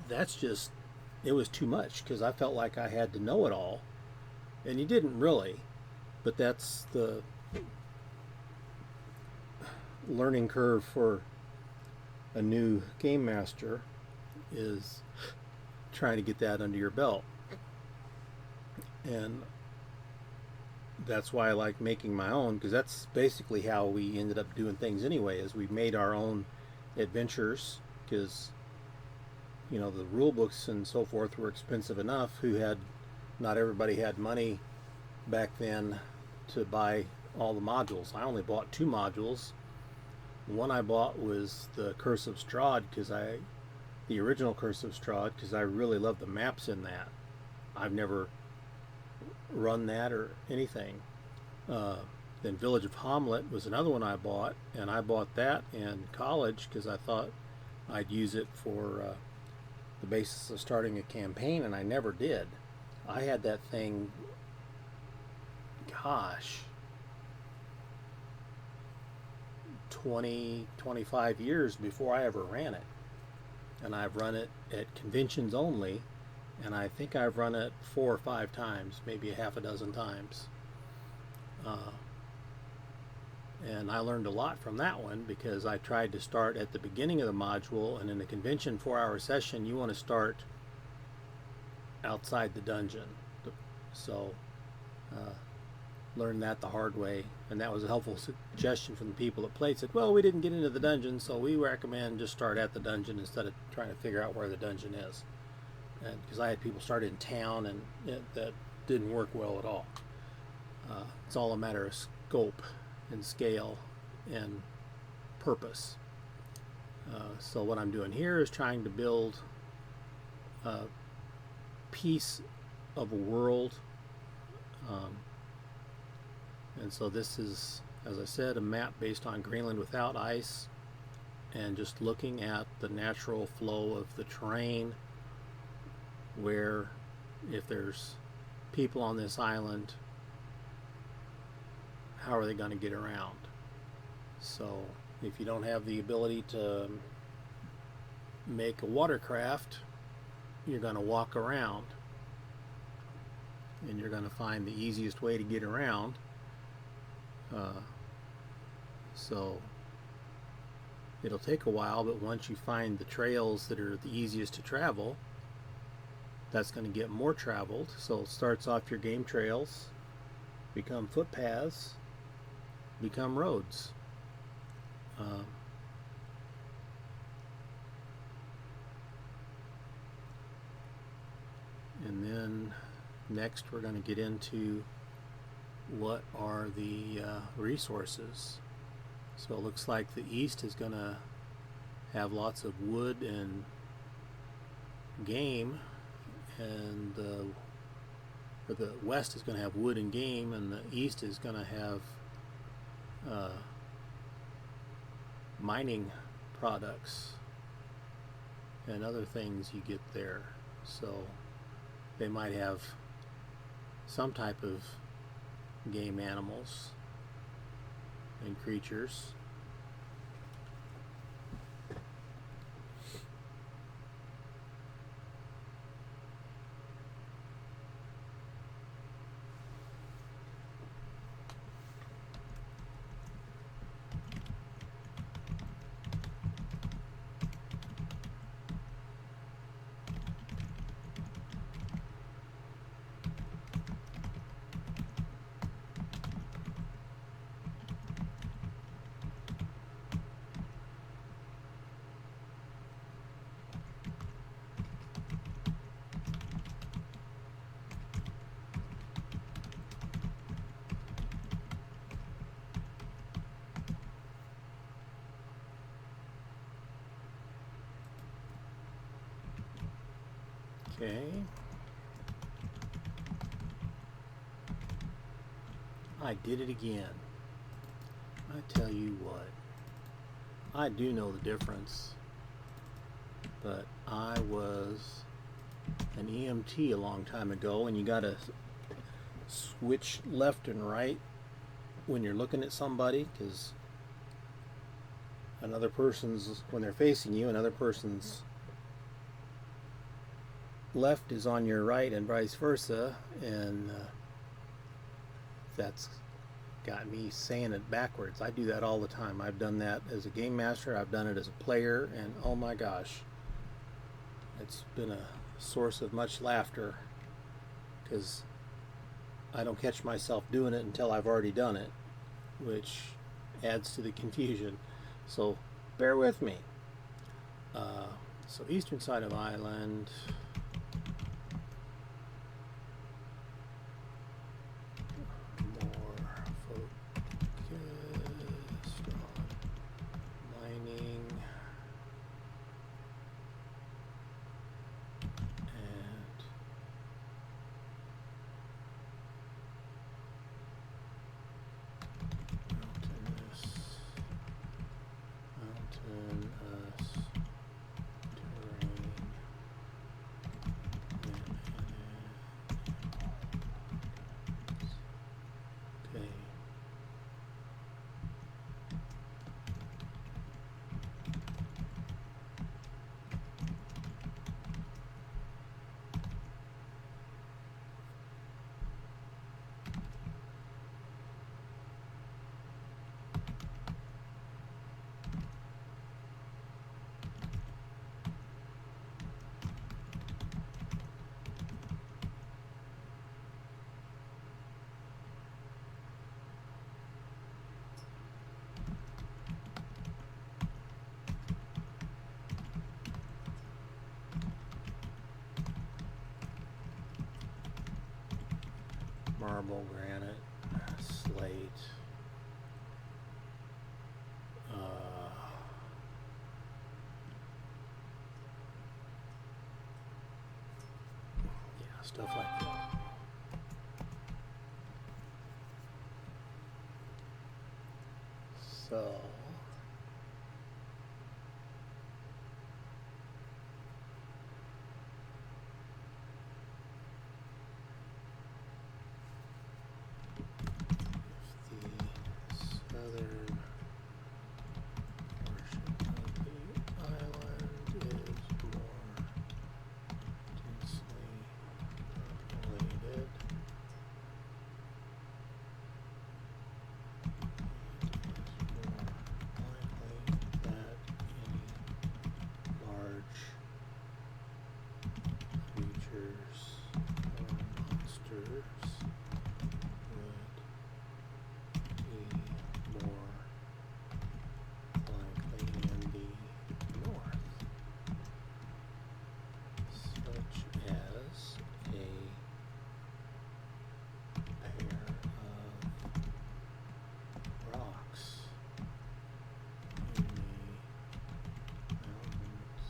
that's just, it was too much, because I felt like I had to know it all, and you didn't really. But that's the learning curve for a new game master, is trying to get that under your belt. And that's why I like making my own, because that's basically how we ended up doing things anyway, is we made our own adventures, because you know the rule books and so forth were expensive enough. Not everybody had money back then to buy all the modules. I only bought 2 modules. One I bought was the Curse of Strahd, the original Curse of Strahd, because I really love the maps in that. I've never run that or anything. Then Village of Hamlet was another one I bought, and I bought that in college because I thought I'd use it for the basis of starting a campaign, and I never did. I had that thing, gosh, 25 years before I ever ran it. And I've run it at conventions only, and I think I've run it 4 or 5 times, maybe a half a dozen times. And I learned a lot from that one, because I tried to start at the beginning of the module, and in a convention 4-hour session you want to start outside the dungeon. So learned that the hard way, and that was a helpful suggestion from the people that played. Said, well, we didn't get into the dungeon, so we recommend just start at the dungeon instead of trying to figure out where the dungeon is. And because I had people start in town, and that didn't work well at all. It's all a matter of scope and scale and purpose. So what I'm doing here is trying to build a piece of a world. And so this is, as I said, a map based on Greenland without ice, and just looking at the natural flow of the terrain, where if there's people on this island, how are they going to get around? So if you don't have the ability to make a watercraft, you're going to walk around, and you're going to find the easiest way to get around. So it'll take a while, but once you find the trails that are the easiest to travel, that's going to get more traveled. So it starts off your game trails, become footpaths, become roads. And then next we're going to get into what are the resources. So it looks like the east is going to have lots of wood and game, and the west is going to have wood and game, and the east is going to have mining products and other things you get there. So they might have some type of game animals and creatures. Okay. I did it again. I tell you what, I do know the difference, but I was an EMT a long time ago, and you gotta switch left and right when you're looking at somebody, because another person's, when they're facing you, another person's left is on your right and vice versa, and that's got me saying it backwards. I do that all the time. I've done that as a game master, I've done it as a player, and oh my gosh, it's been a source of much laughter, because I don't catch myself doing it until I've already done it, which adds to the confusion. So bear with me. So eastern side of island. More focused on mining and mountainous terrain. Okay. Marble, granite, slate. Yeah, stuff like that. So if the southern portion of the island is more densely populated, large creatures or monsters would be more likely in the north, such as a pair of rocks in the mountains,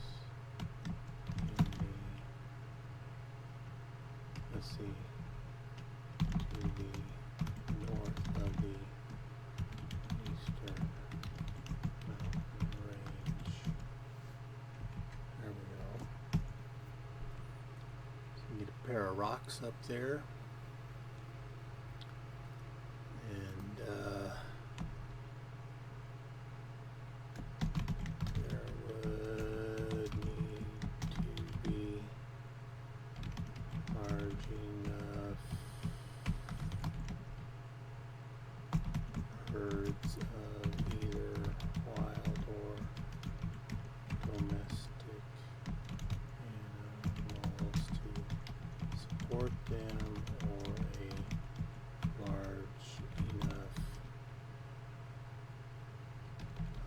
let's see, to the north of the eastern mountain range. There we go. So you get a pair of rocks up there, and there would need to be large enough herds of either wild or domestic animals to support them, or a large enough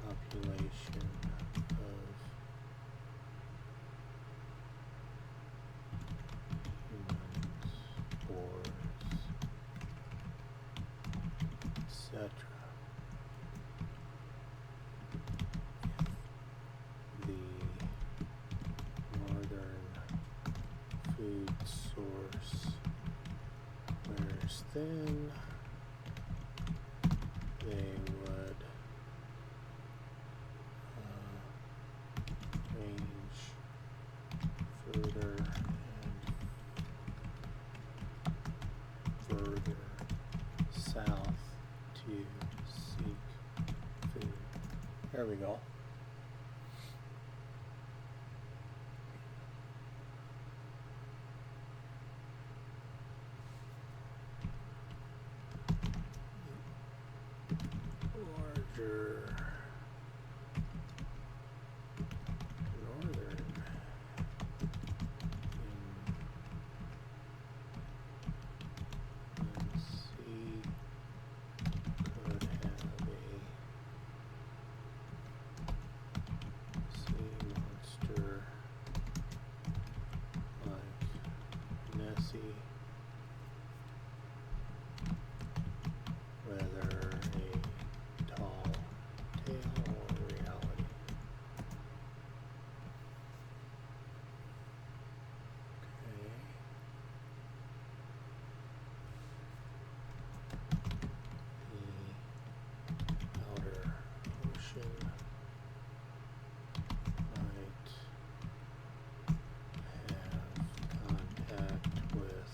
population of humans, boars, etc. The northern then they would range further and further south to seek food. There we go. Larger northern and sea could have a sea monster like Nessie, whether a tall tale or reality. Okay. The outer ocean might have contact with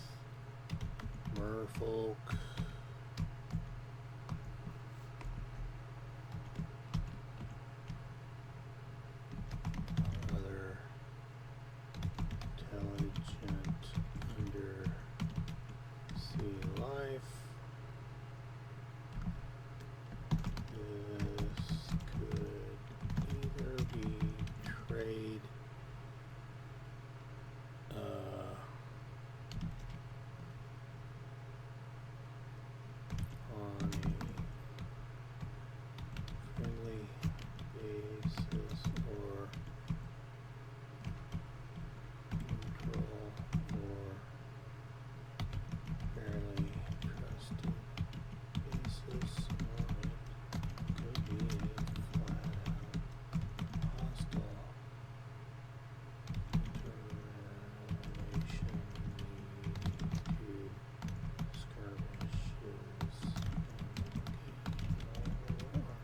merfolk, other intelligent undersea life. This could either be trade on a friendly basis or neutral or fairly trusted basis, or it could be a flat out hostile interrelation leading to skirmishes and occasional war.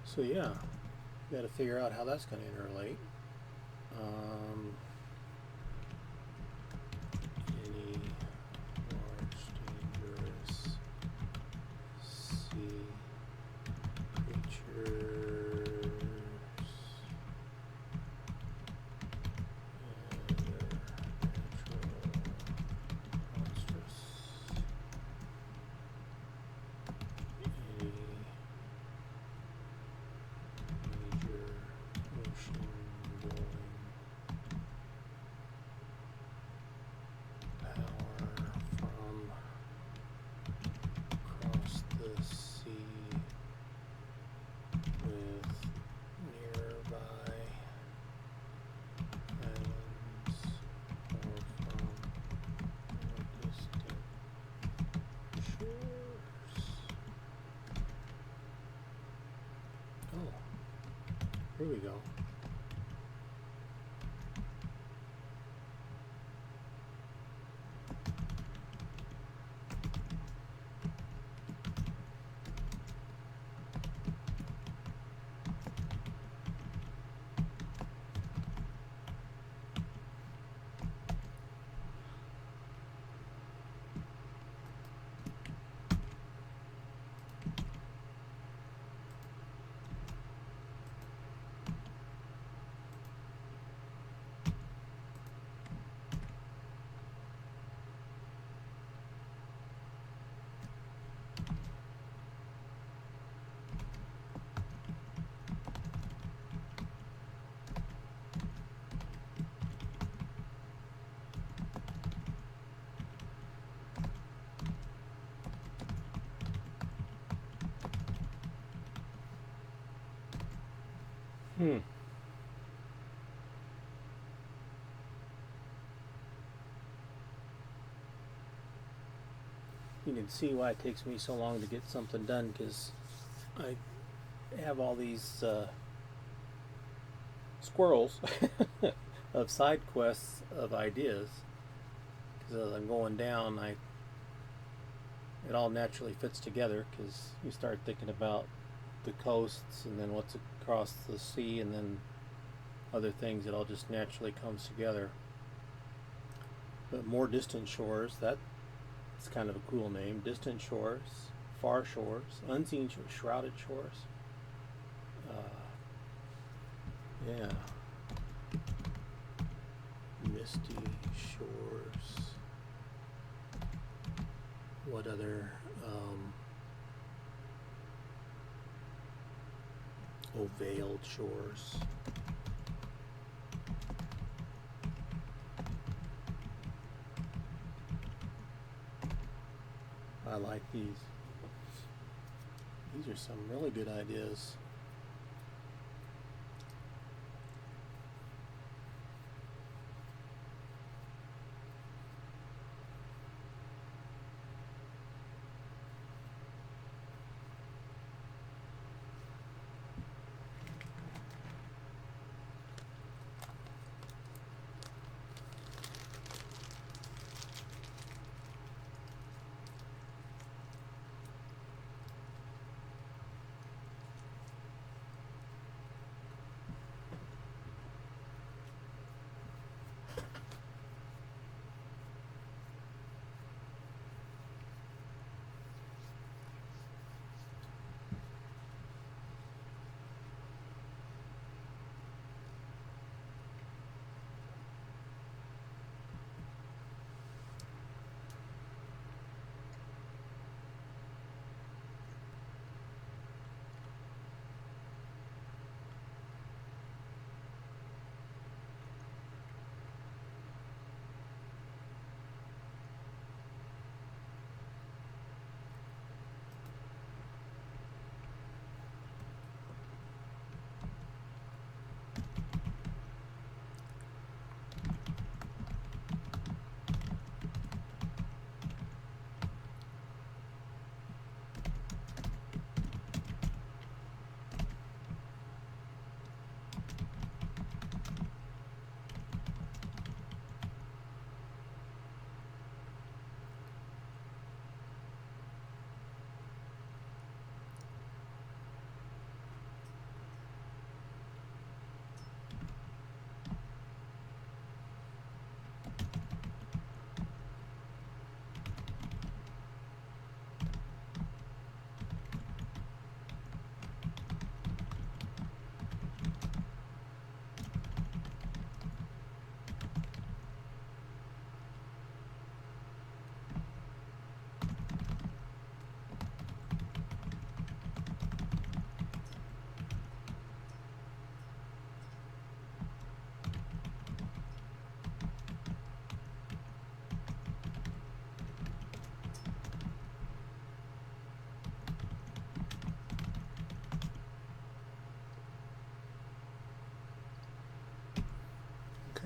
So yeah, you got to figure out how that's going to interrelate. Any large dangerous sea creatures and their natural monstrous. Any major ocean going power from across the sea with nearby islands or from more distant shores. Oh, here we go. Hmm. You can see why it takes me so long to get something done, because I have all these squirrels of side quests of ideas. Because as I'm going down, I it all naturally fits together because you start thinking about the coasts and then what's across the sea and then other things. It all just naturally comes together. But more distant shores, that's kind of a cool name. Distant shores, far shores, unseen shores, shrouded shores. Yeah. Misty shores. What other? Veiled shores. I like these. These are some really good ideas.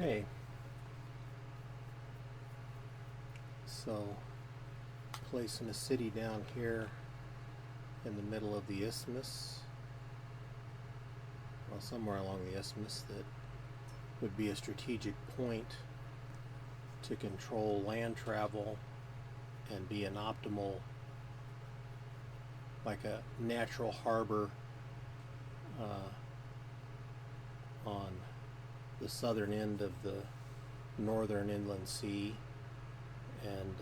Okay. So, placing a city down here in the middle of the isthmus, well, somewhere along the isthmus that would be a strategic point to control land travel and be an optimal, like a natural harbor on the southern end of the northern inland sea, and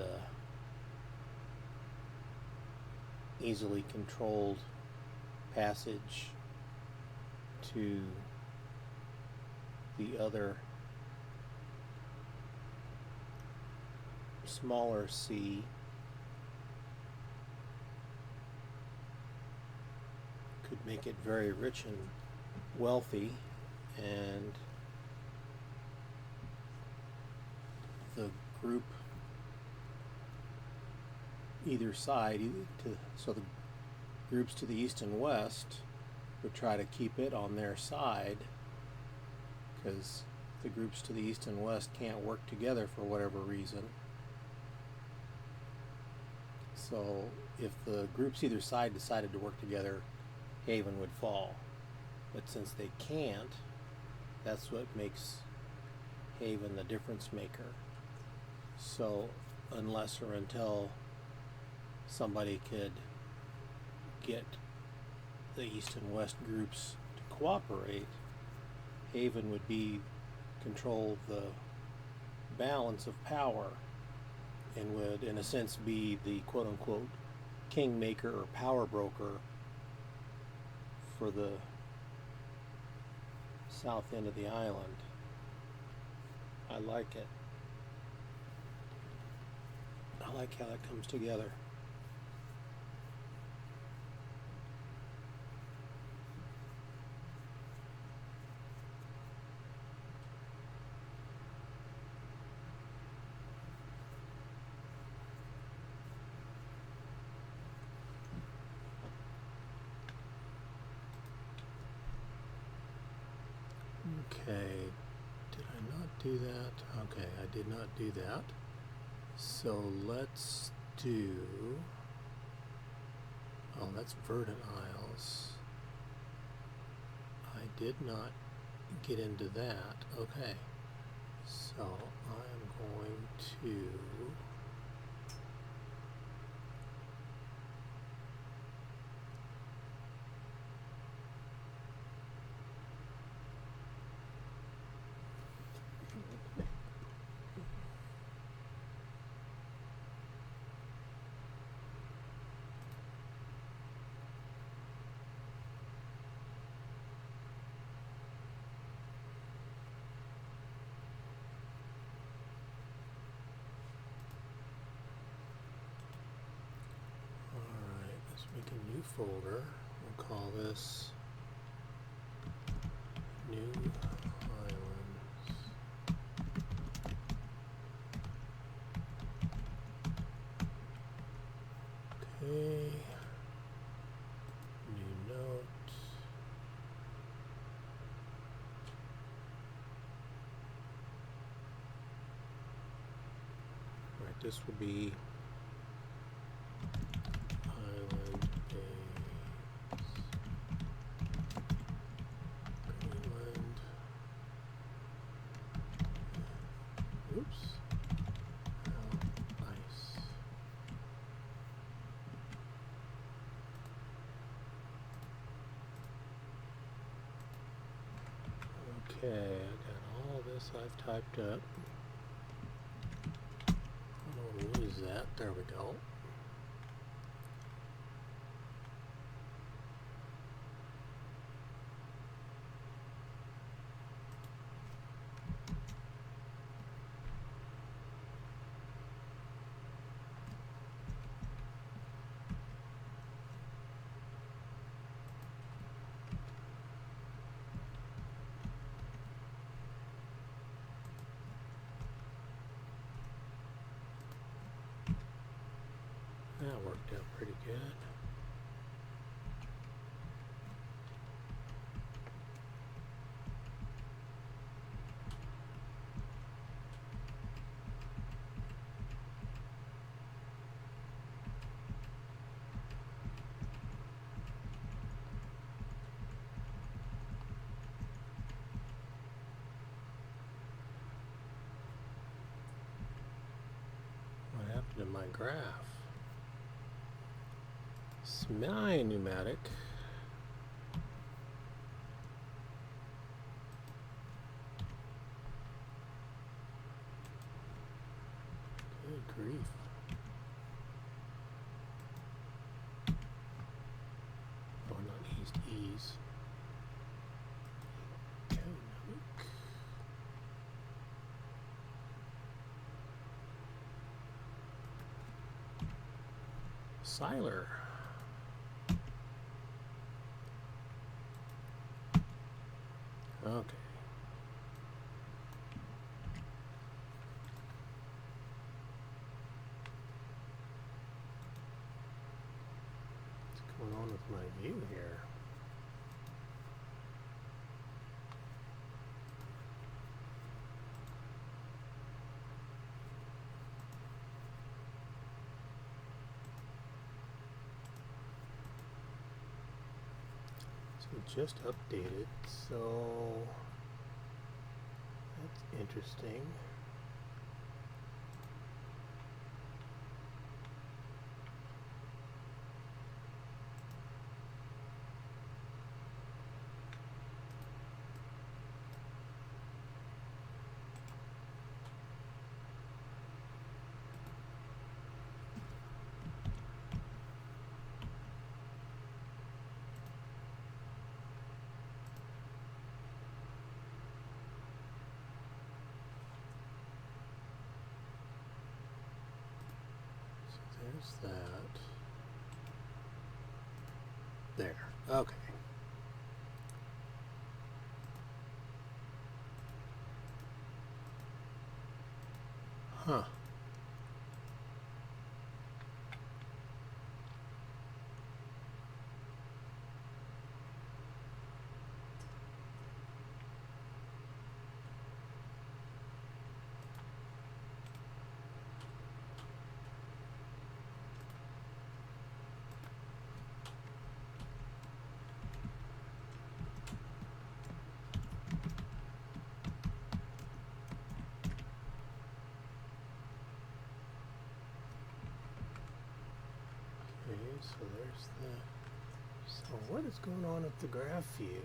easily controlled passage to the other smaller sea. Could make it very rich and wealthy, and the group either side, so the groups to the east and west would try to keep it on their side, because the groups to the east and west can't work together for whatever reason. So if the groups either side decided to work together, Haven would fall. But since they can't, that's what makes Haven the difference maker. So unless or until somebody could get the east and west groups to cooperate, Haven would be control the balance of power and would in a sense be the quote-unquote kingmaker or power broker for the south end of the island. I like it. I like how that comes together. Okay, did I not do that? Okay, I did not do that. So let's do, oh, that's verdant isles. I did not get into that. Okay, so I'm going to make a new folder. We'll call this New Islands. Okay. New note. Right, this will be Island Base, Greenland. Oops. Oh, nice. Okay, I got all this I've typed up. I don't lose that. There we go. That worked out pretty good. What happened to my graph? Semi-pneumatic. Good grief. Oh, not east, ease. Dynamic. Siler. Okay. What's going on with my view here? So just updated, so that's interesting. there's that. There. Okay. Huh. So there's the. So what is going on with the graph view?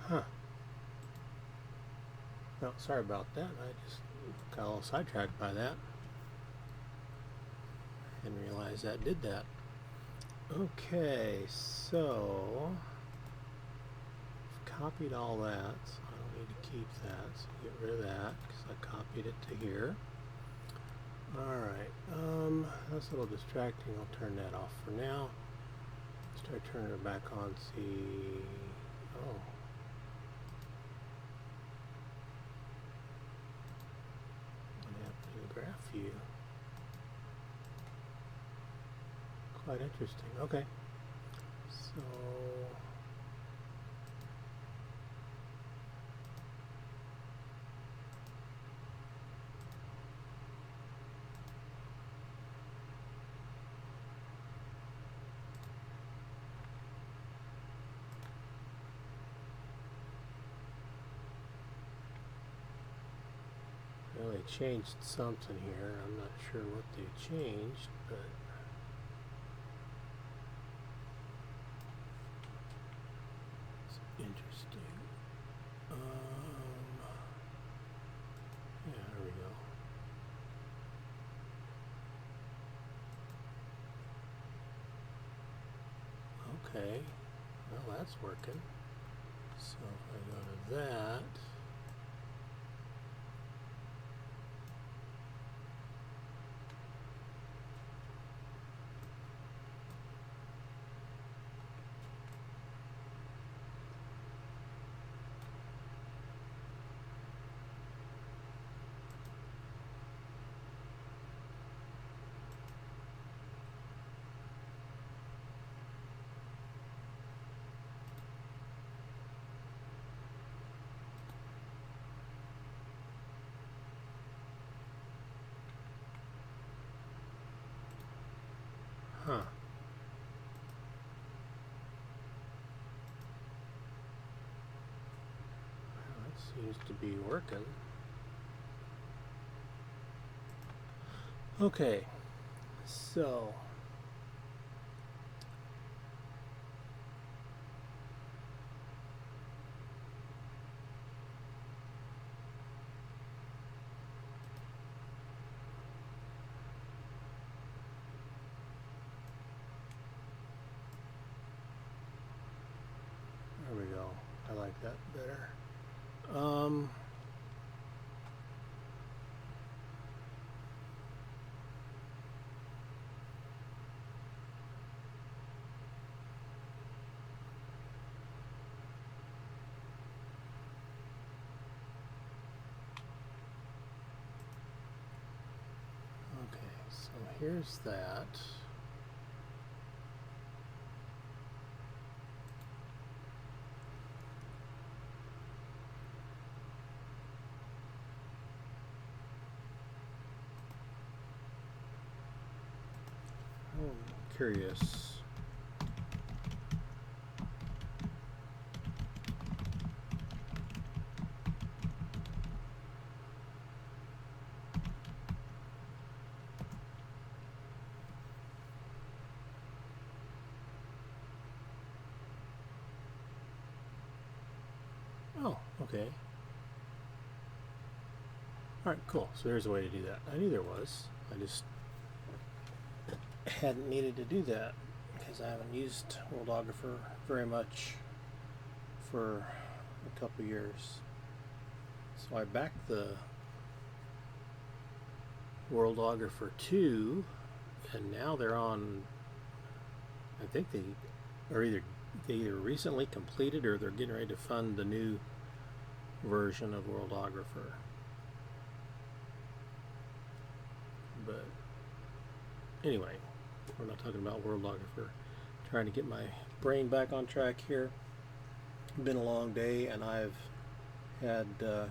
Huh. No, sorry about that. I just got a little sidetracked by that. Didn't realize that did that. Okay, so I've copied all that, so I don't need to keep that. So get rid of that because I copied it to here. Alright, that's a little distracting. I'll turn that off for now. Let's try turning it back on, see. Oh. What happened to the graph view? Quite interesting. Okay. So well, they changed something here. I'm not sure what they changed, but it's interesting. Yeah, there we go. Okay, well that's working. So if I go to that, huh. Well, that seems to be working. Okay, so there we go. I like that better. Okay, so here's that. Oh, I'm curious. Oh, okay. Alright, cool. So there's a way to do that. I knew there was. I just hadn't needed to do that because I haven't used Worldographer very much for a couple years. So I backed the Worldographer 2, and now they're on, I think they either recently completed or they're getting ready to fund the new version of Worldographer. But anyway, we're not talking about Worldographer. Trying to get my brain back on track here. Been a long day, and I've had a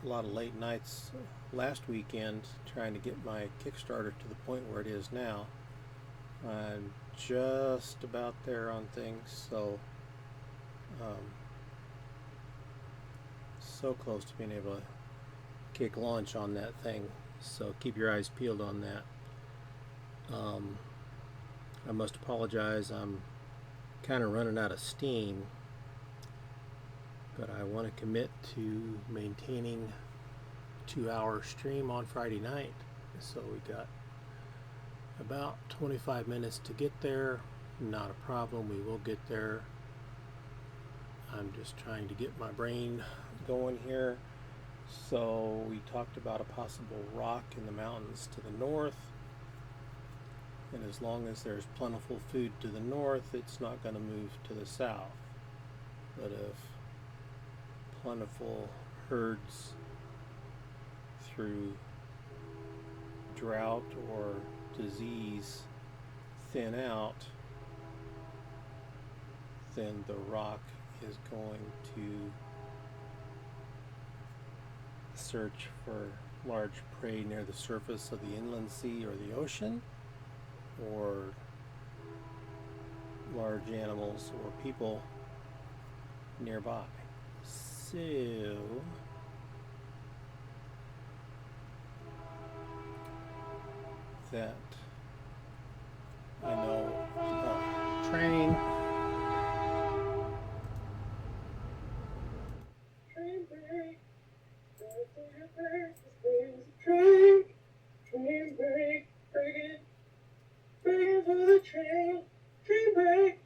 lot of late nights last weekend trying to get my Kickstarter to the point where it is now. I'm just about there on things, so so close to being able to kick launch on that thing. So keep your eyes peeled on that. I must apologize. I'm kind of running out of steam, but I want to commit to maintaining a 2-hour stream on Friday night. So we got about 25 minutes to get there. Not a problem. We will get there. I'm just trying to get my brain going here. So we talked about a possible rock in the mountains to the north. And as long as there's plentiful food to the north, it's not going to move to the south. But if plentiful herds through drought or disease thin out, then the rock is going to search for large prey near the surface of the inland sea or the ocean, or large animals or people nearby. So that I know. Train. Train break, train, train break, break it, break it for the train, train break.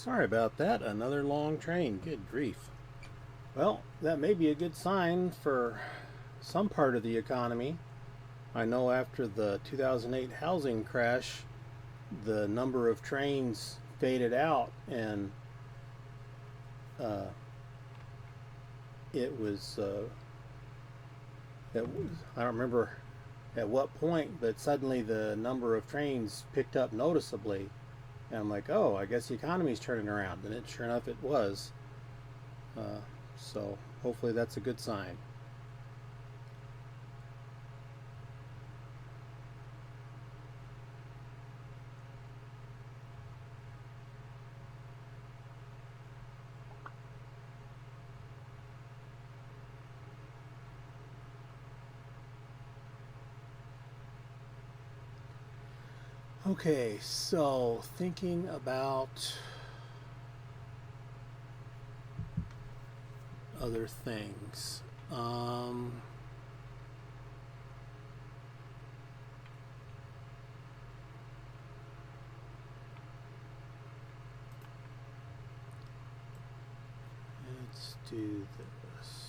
Sorry about that. Another long train. Good grief. Well, that may be a good sign for some part of the economy. I know after the 2008 housing crash, the number of trains faded out, and uh, it was, I don't remember at what point, but suddenly the number of trains picked up noticeably. And I'm like, oh, I guess the economy's turning around. And sure enough, it was. So hopefully that's a good sign. Okay, so thinking about other things. Let's do this.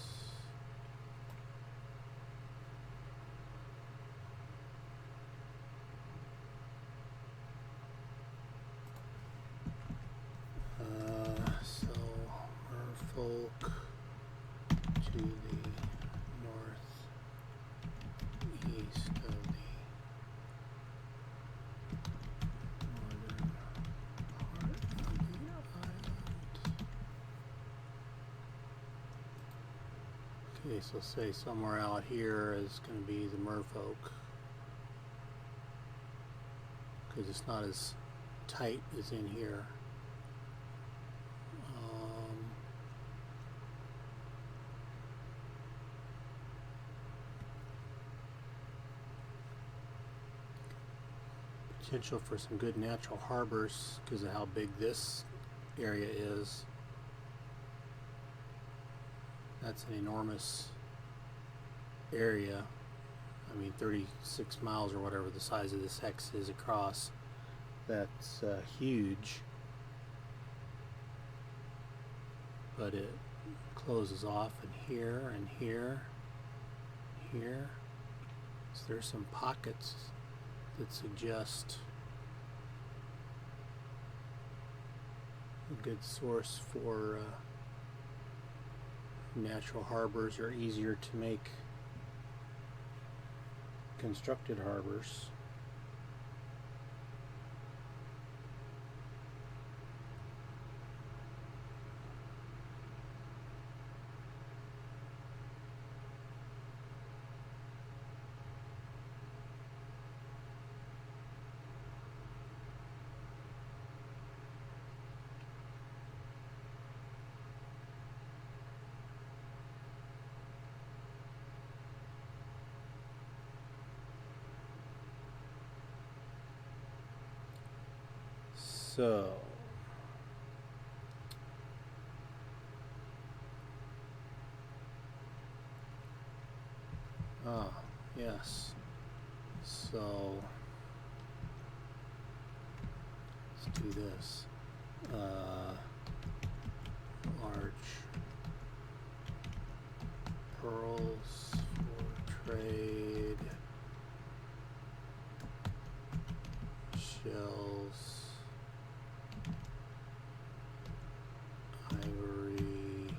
So Merfolk to the northeast of the northern part of the island. Okay, so say somewhere out here is going to be the Merfolk, because it's not as tight as in here. Potential for some good natural harbors because of how big this area is. That's an enormous area. I mean, 36 miles or whatever the size of this hex is across. That's huge. But it closes off in here and here, here. So there's some pockets that suggest a good source for natural harbors, or easier to make constructed harbors. So yes, so let's do this. Large pearls for trade, shells, ivory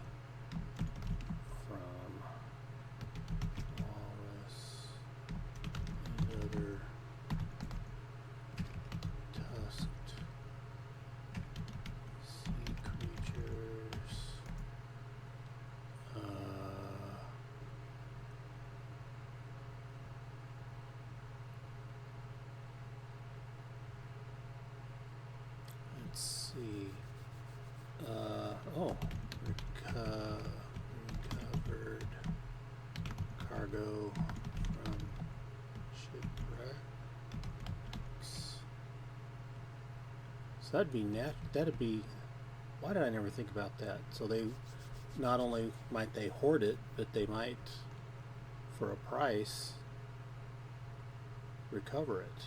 from walrus and other tusked sea creatures. Let's see. Recovered cargo from shipwrecks. So that'd be. Why did I never think about that? So they not only might they hoard it, but they might, for a price, recover it.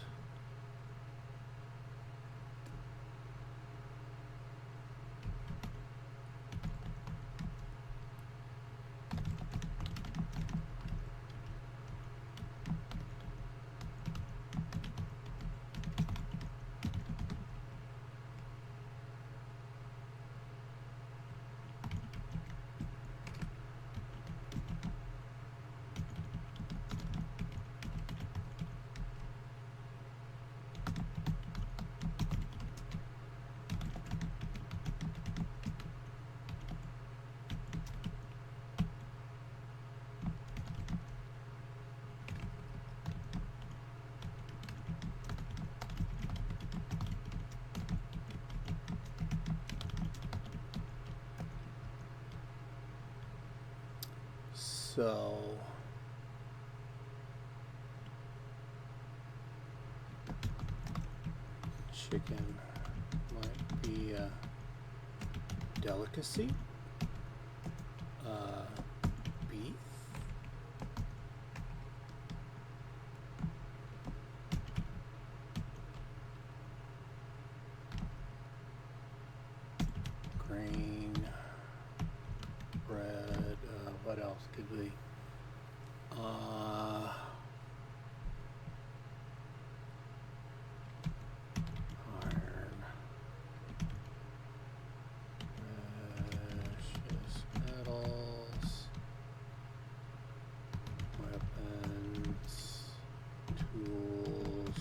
So chicken might be a delicacy. Beef. Grain. Bread. What else could we? Iron. Precious metals. Weapons. Tools.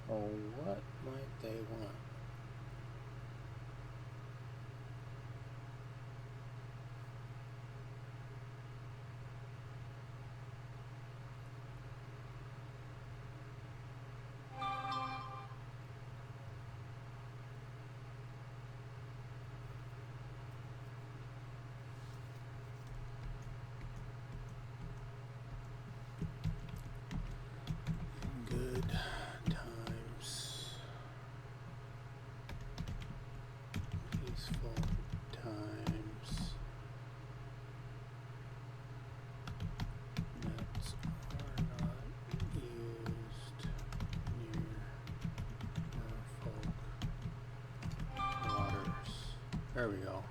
So what might they want? Good times. Peaceful times. Nets are not used near merfolk waters. There we go.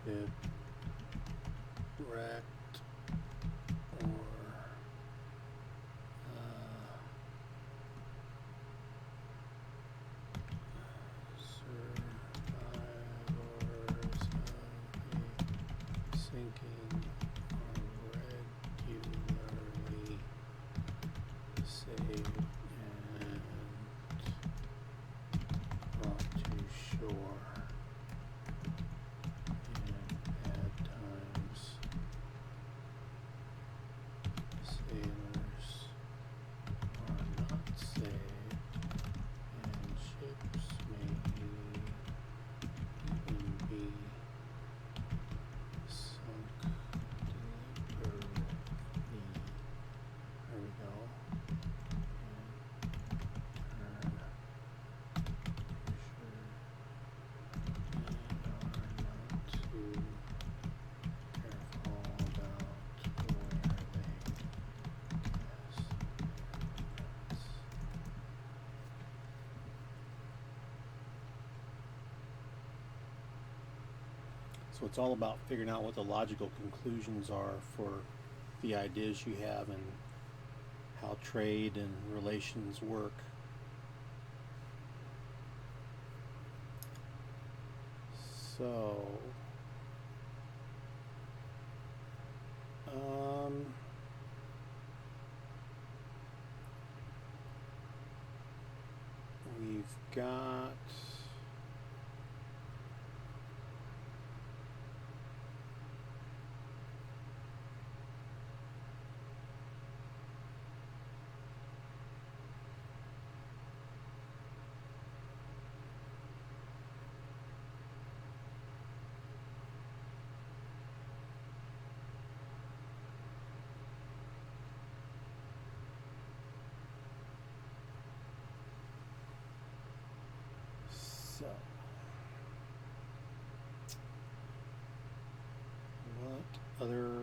Shipwrecked or survivors of a sinking are regularly saved and brought to shore. Bad times. Sailors are not saved, and ships may even be sunk deliberately. There we go. And not too careful about where they cast nets. So it's all about figuring out what the logical conclusions are for the ideas you have and how trade and relations work. So we've got so what other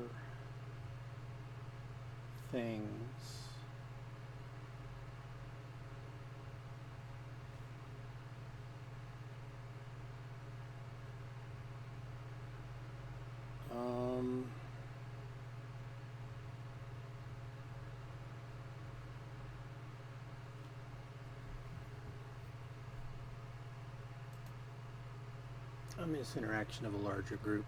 things I mean, it's interaction of a larger group.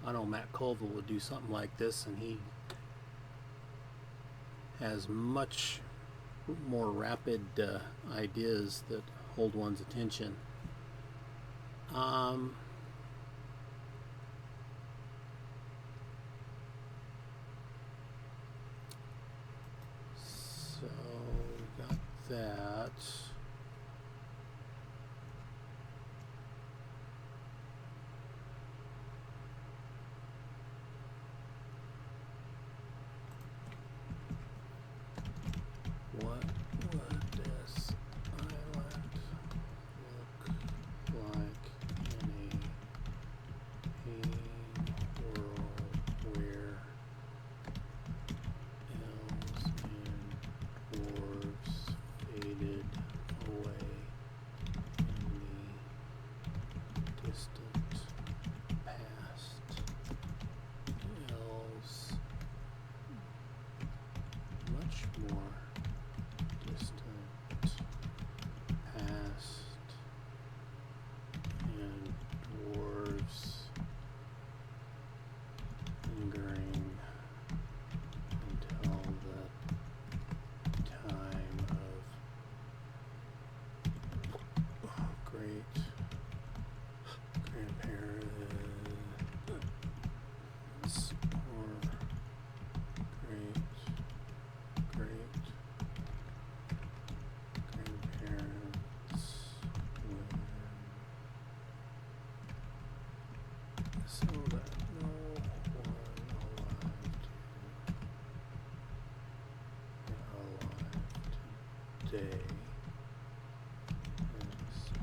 I know Matt Colville would do something like this, and he has much more rapid ideas that hold one's attention. So we got that. What would this island look like in a world where elves and dwarves faded away in the distant past? Elves much more distant past, and dwarves lingering until the time of great grandparents or great great grandparents when so that no one alive today is for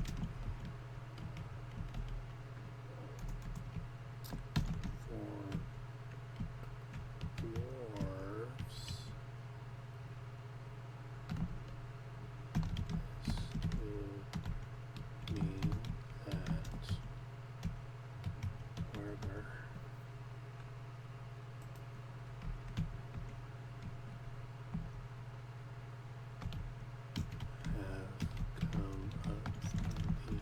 dwarves. This would mean that Werber have come up from the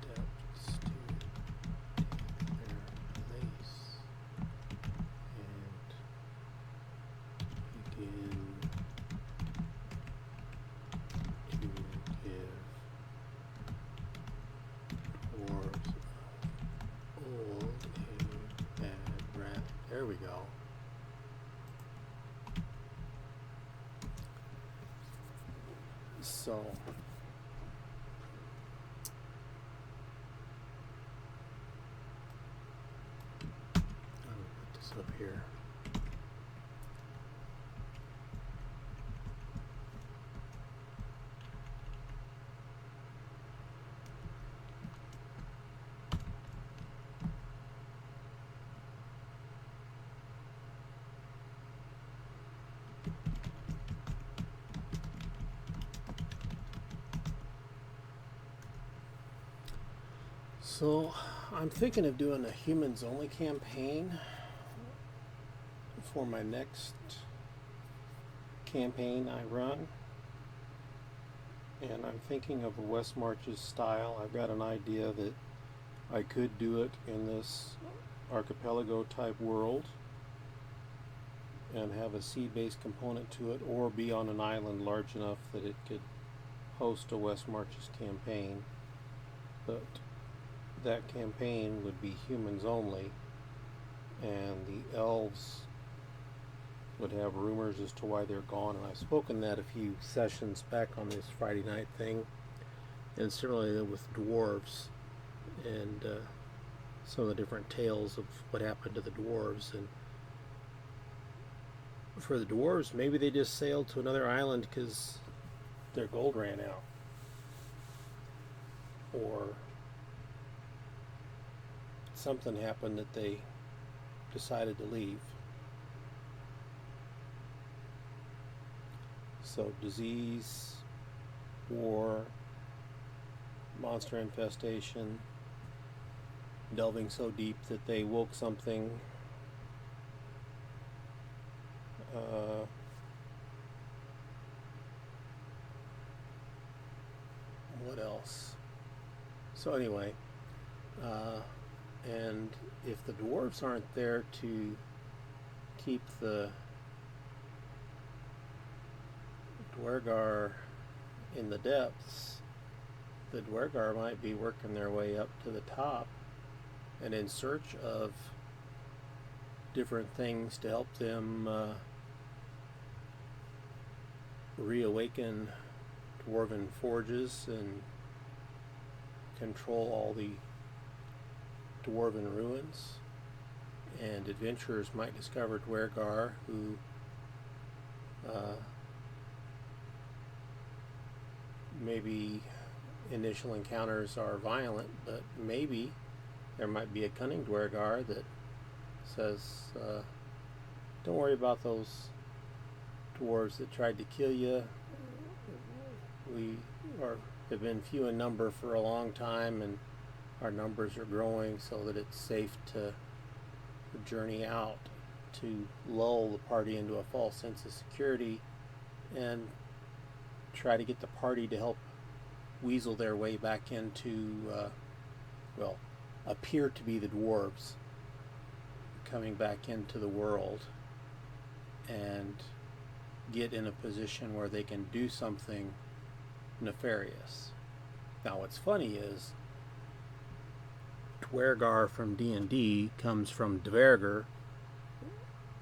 depths to take their place and begin to give dwarves of old a bad rap. There we go. So I'm gonna put this up here. So I'm thinking of doing a humans only campaign for my next campaign I run. And I'm thinking of a West Marches style. I've got an idea that I could do it in this archipelago type world and have a sea-based component to it, or be on an island large enough that it could host a West Marches campaign. But that campaign would be humans only, and the elves would have rumors as to why they're gone. And I've spoken that a few sessions back on this Friday night thing, and similarly with dwarves and some of the different tales of what happened to the dwarves. And for the dwarves, maybe they just sailed to another island because their gold ran out, or something happened that they decided to leave. So disease, war, monster infestation, delving so deep that they woke something. What else? So anyway, and if the dwarves aren't there to keep the Dwergar in the depths, the Dwergar might be working their way up to the top and in search of different things to help them reawaken dwarven forges and control all the dwarven ruins. And adventurers might discover Dwergar who maybe initial encounters are violent, but maybe there might be a cunning Dwergar that says, don't worry about those dwarves that tried to kill you. We have been few in number for a long time, and our numbers are growing so that it's safe to journey out, to lull the party into a false sense of security and try to get the party to help weasel their way back into, appear to be the dwarves coming back into the world and get in a position where they can do something nefarious. Now what's funny is Dwergar from D&D comes from Dvergr,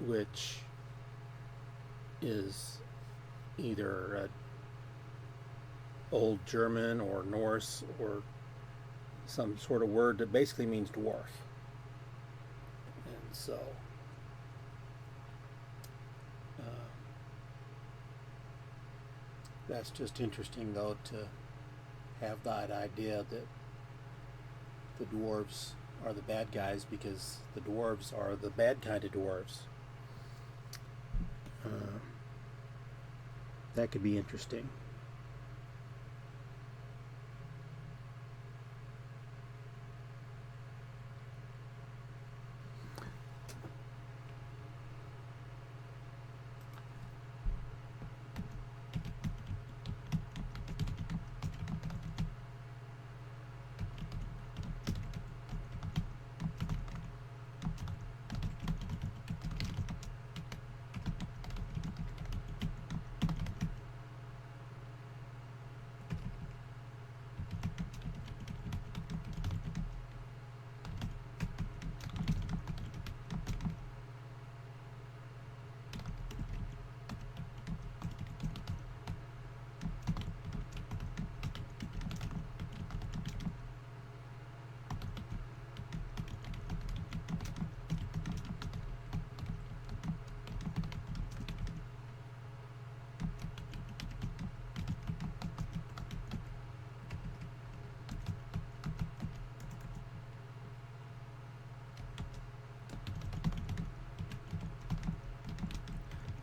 which is either Old German or Norse or some sort of word that basically means dwarf. And so that's just interesting, though, to have that idea that the dwarves are the bad guys, because the dwarves are the bad kind of dwarves. That could be interesting.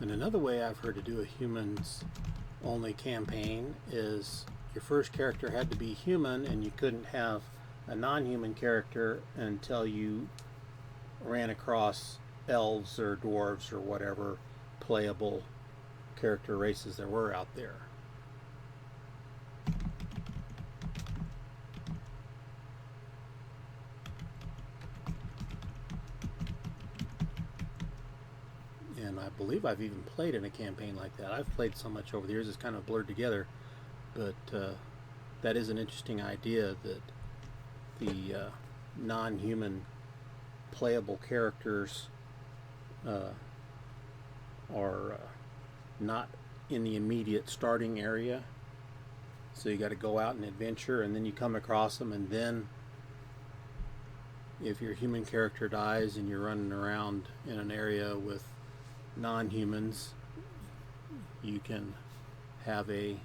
And another way I've heard to do a humans only campaign is your first character had to be human, and you couldn't have a non-human character until you ran across elves or dwarves or whatever playable character races there were out there. And I believe I've even played in a campaign like that. I've played so much over the years, it's kind of blurred together. But that is an interesting idea, that the non-human playable characters are not in the immediate starting area. So you got to go out and adventure, and then you come across them, and then if your human character dies and you're running around in an area with non-humans, you can have a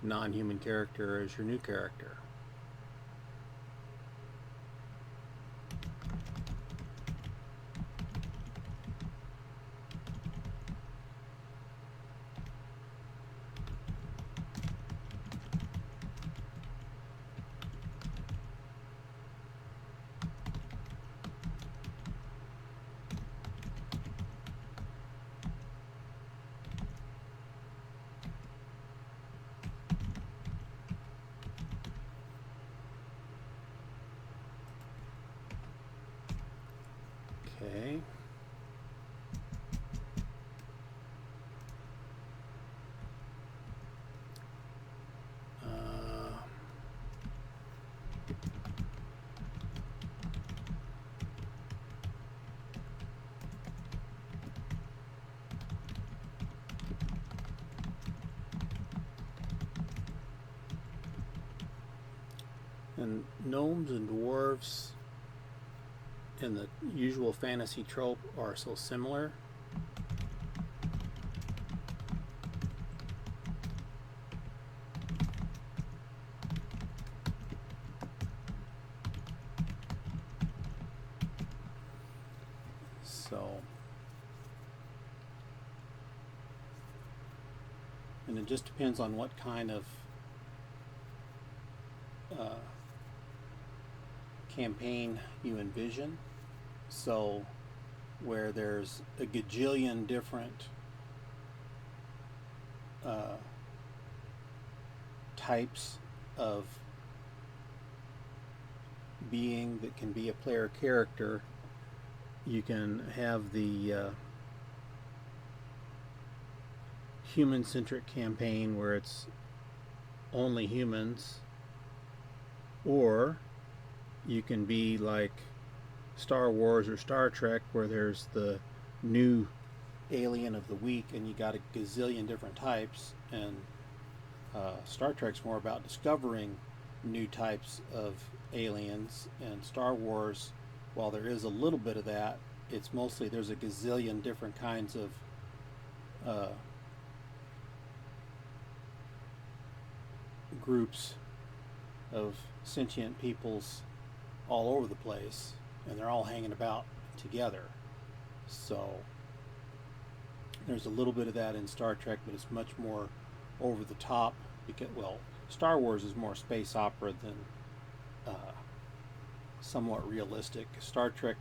non-human character as your new character. Okay. And gnomes and dwarves in the usual fantasy trope are so similar. So, and it just depends on what kind of campaign you envision. So, where there's a gajillion different types of being that can be a player character, you can have the human-centric campaign where it's only humans, or you can be like Star Wars or Star Trek where there's the new alien of the week and you got a gazillion different types, and Star Trek's more about discovering new types of aliens, and Star Wars, while there is a little bit of that, it's mostly there's a gazillion different kinds of groups of sentient peoples all over the place, and they're all hanging about together. So there's a little bit of that in Star Trek, but it's much more over the top because, well, Star Wars is more space opera than somewhat realistic. Star Trek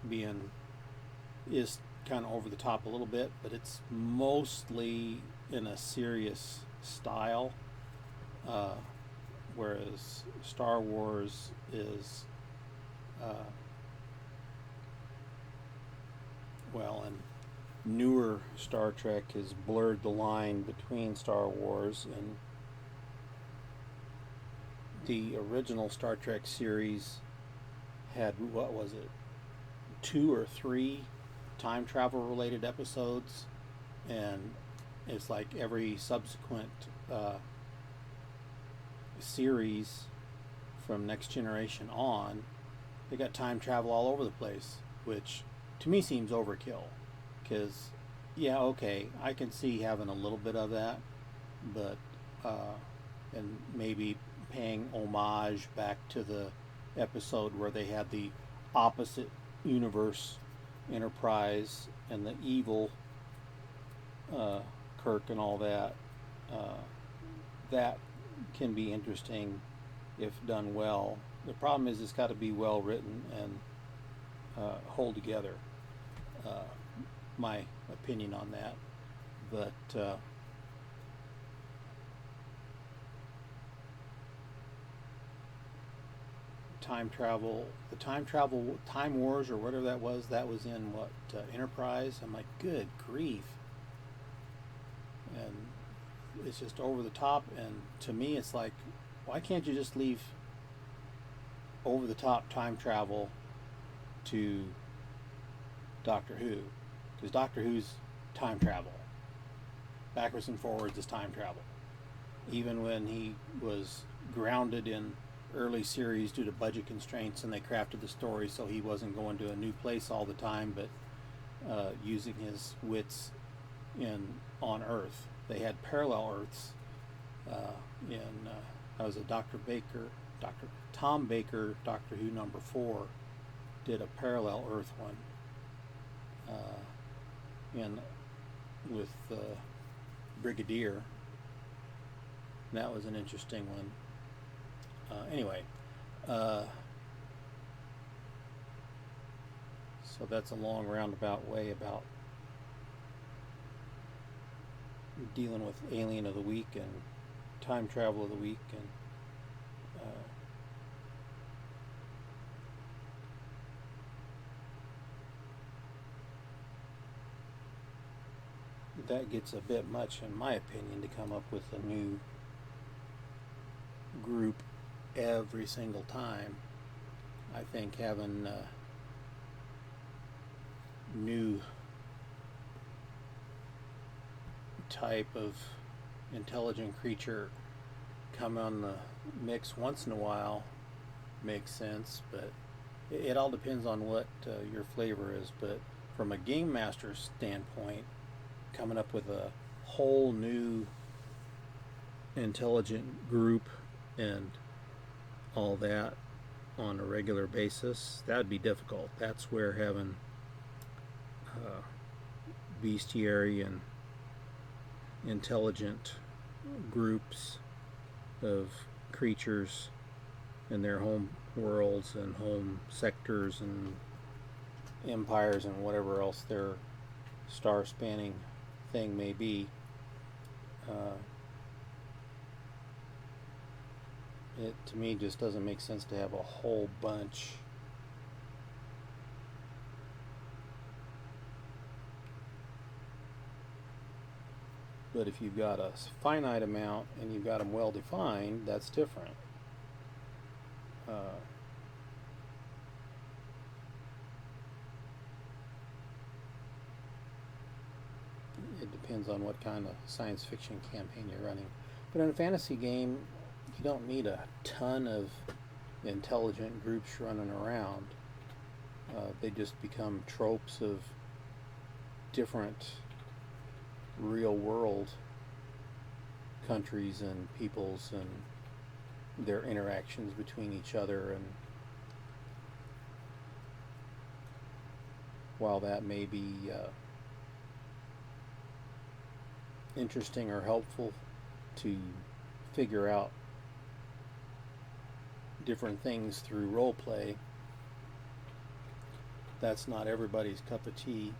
is kind of over the top a little bit, but it's mostly in a serious style, whereas Star Wars is and newer Star Trek has blurred the line between Star Wars and the original Star Trek series had, what was it, 2 or 3 time travel related episodes, and it's like every subsequent series from Next Generation on, they got time travel all over the place, which to me seems overkill. Because, yeah, okay, I can see having a little bit of that, but and maybe paying homage back to the episode where they had the opposite universe Enterprise and the evil Kirk and all that. That can be interesting if done well. The problem is it's got to be well written and hold together. My opinion on that, but time wars or whatever that was in what, Enterprise. I'm like, good grief. And it's just over the top, and to me it's like, why can't you just leave over the top time travel to Doctor Who? Because Doctor Who's time travel. Backwards and forwards is time travel. Even when he was grounded in early series due to budget constraints, and they crafted the story so he wasn't going to a new place all the time, but using his wits on Earth. They had parallel Earths. I was a Dr. Tom Baker, Doctor Who number 4, did a parallel Earth one. With Brigadier. That was an interesting one. Anyway, so that's a long roundabout way about dealing with Alien of the Week and Time Travel of the Week, and that gets a bit much, in my opinion, to come up with a new group every single time. I think having new type of intelligent creature come on the mix once in a while makes sense, but it all depends on what your flavor is. But from a game master standpoint, coming up with a whole new intelligent group and all that on a regular basis, that would be difficult. That's where having bestiary and intelligent groups of creatures in their home worlds and home sectors and empires and whatever else their star spanning thing may be, it to me just doesn't make sense to have a whole bunch. But if you've got a finite amount and you've got them well defined, that's different. It depends on what kind of science fiction campaign you're running. But in a fantasy game, you don't need a ton of intelligent groups running around. They just become tropes of different real world countries and peoples and their interactions between each other. And while that may be interesting or helpful to figure out different things through role play, that's not everybody's cup of tea.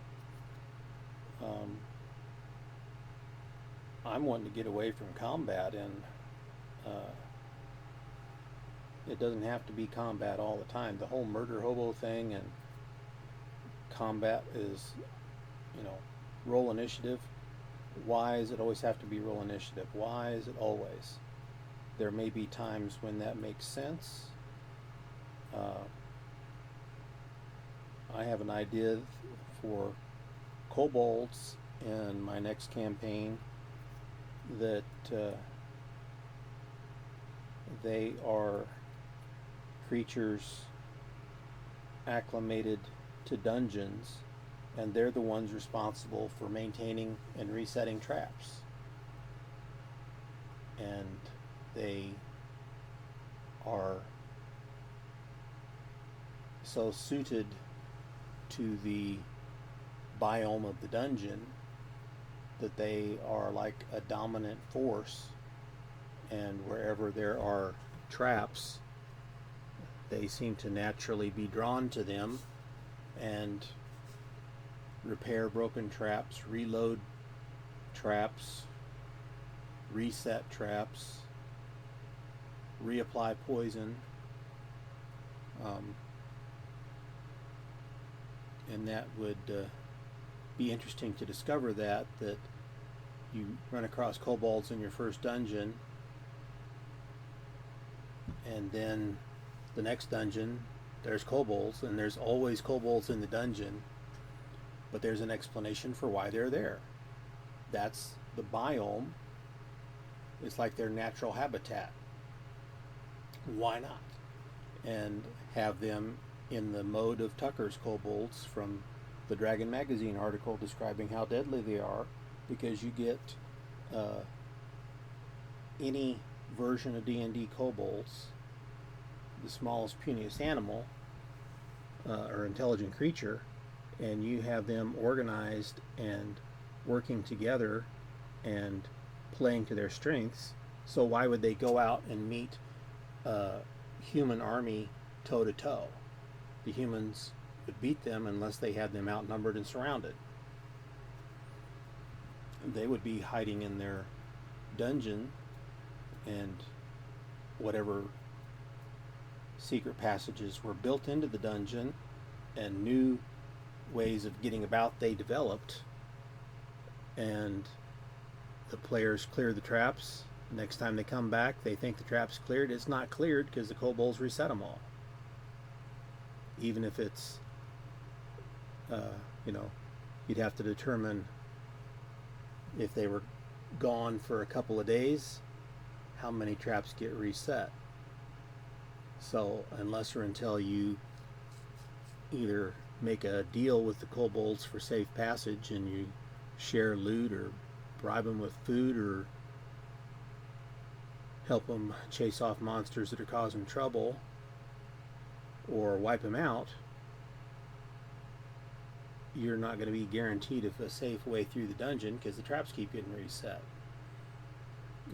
I'm wanting to get away from combat, and it doesn't have to be combat all the time. The whole murder hobo thing and combat is, roll initiative. Why does it always have to be roll initiative? Why is it always? There may be times when that makes sense. I have an idea for kobolds in my next campaign that they are creatures acclimated to dungeons, and they're the ones responsible for maintaining and resetting traps. And they are so suited to the biome of the dungeon that they are like a dominant force, and wherever there are traps, they seem to naturally be drawn to them and repair broken traps, reload traps, reset traps, reapply poison, and that would be interesting to discover that you run across kobolds in your first dungeon, and then the next dungeon there's kobolds, and there's always kobolds in the dungeon, but there's an explanation for why they're there. That's the biome. It's like their natural habitat. Why not? And have them in the mode of Tucker's kobolds from the Dragon Magazine article describing how deadly they are, because you get any version of D&D kobolds, the smallest, puniest animal or intelligent creature, and you have them organized and working together and playing to their strengths. So why would they go out and meet a human army toe to toe? The humans would beat them unless they had them outnumbered and surrounded. They would be hiding in their dungeon, and whatever secret passages were built into the dungeon and new ways of getting about they developed, and the players clear the traps. Next time they come back, they think the trap's cleared. It's not cleared because the kobolds reset them all. Even if it's, you'd have to determine if they were gone for a couple of days, how many traps get reset. So unless or until you either make a deal with the kobolds for safe passage and you share loot or bribe them with food or help them chase off monsters that are causing trouble or wipe them out, you're not going to be guaranteed a safe way through the dungeon because the traps keep getting reset.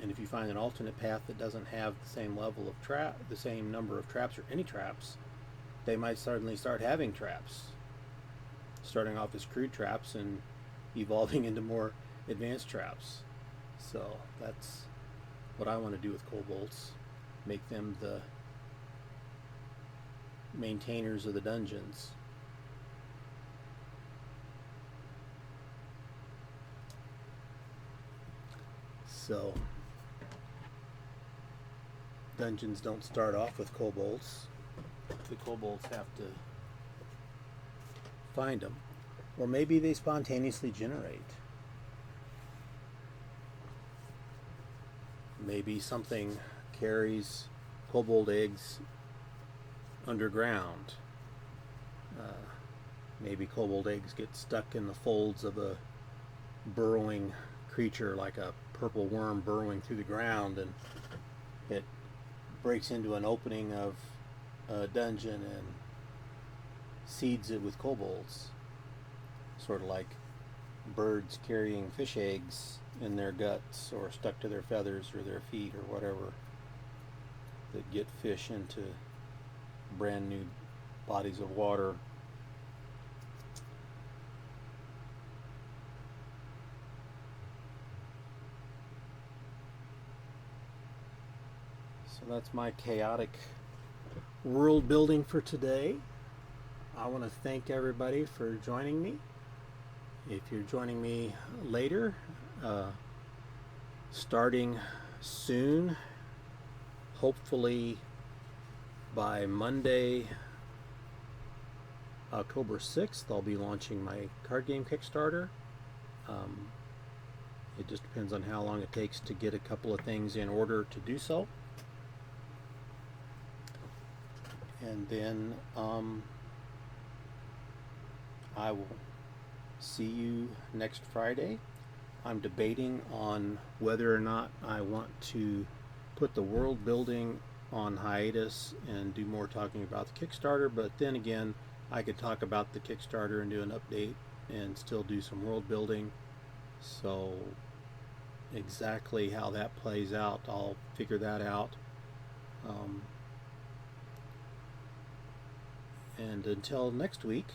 And if you find an alternate path that doesn't have the same level of the same number of traps or any traps, they might suddenly start having traps, starting off as crude traps and evolving into more advanced traps. So that's what I want to do with kobolds, make them the maintainers of the dungeons. So dungeons don't start off with kobolds. The kobolds have to find them, or maybe they spontaneously generate. Maybe something carries kobold eggs underground. Maybe kobold eggs get stuck in the folds of a burrowing creature like a purple worm burrowing through the ground, and it breaks into an opening of a dungeon and seeds it with kobolds. Sort of like birds carrying fish eggs in their guts or stuck to their feathers or their feet or whatever, that get fish into brand new bodies of water. So that's my chaotic world building for today. I want to thank everybody for joining me. If you're joining me later, starting soon, hopefully by Monday, October 6th, I'll be launching my card game Kickstarter. It just depends on how long it takes to get a couple of things in order to do so. And then I will see you next Friday. I'm debating on whether or not I want to put the world building on hiatus and do more talking about the Kickstarter, but then again, I could talk about the Kickstarter and do an update and still do some world building. So exactly how that plays out, I'll figure that out. And until next week,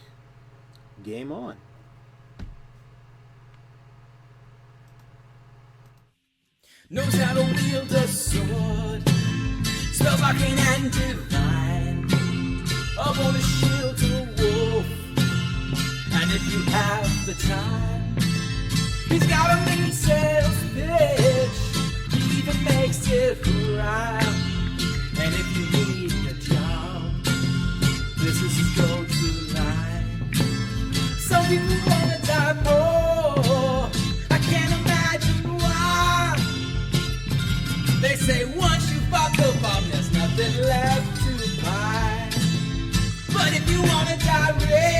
game on. Knows how to wield a sword, spellbinding and divine, up on a shield to a wolf, and if you have the time, he's got a mean sales pitch, he even makes it rhyme, and if you need a job, this is his go-to line. Some people wanna die poor, I can't imagine why. They say once you bought the bomb, there's nothing left to buy. But if you wanna die rich,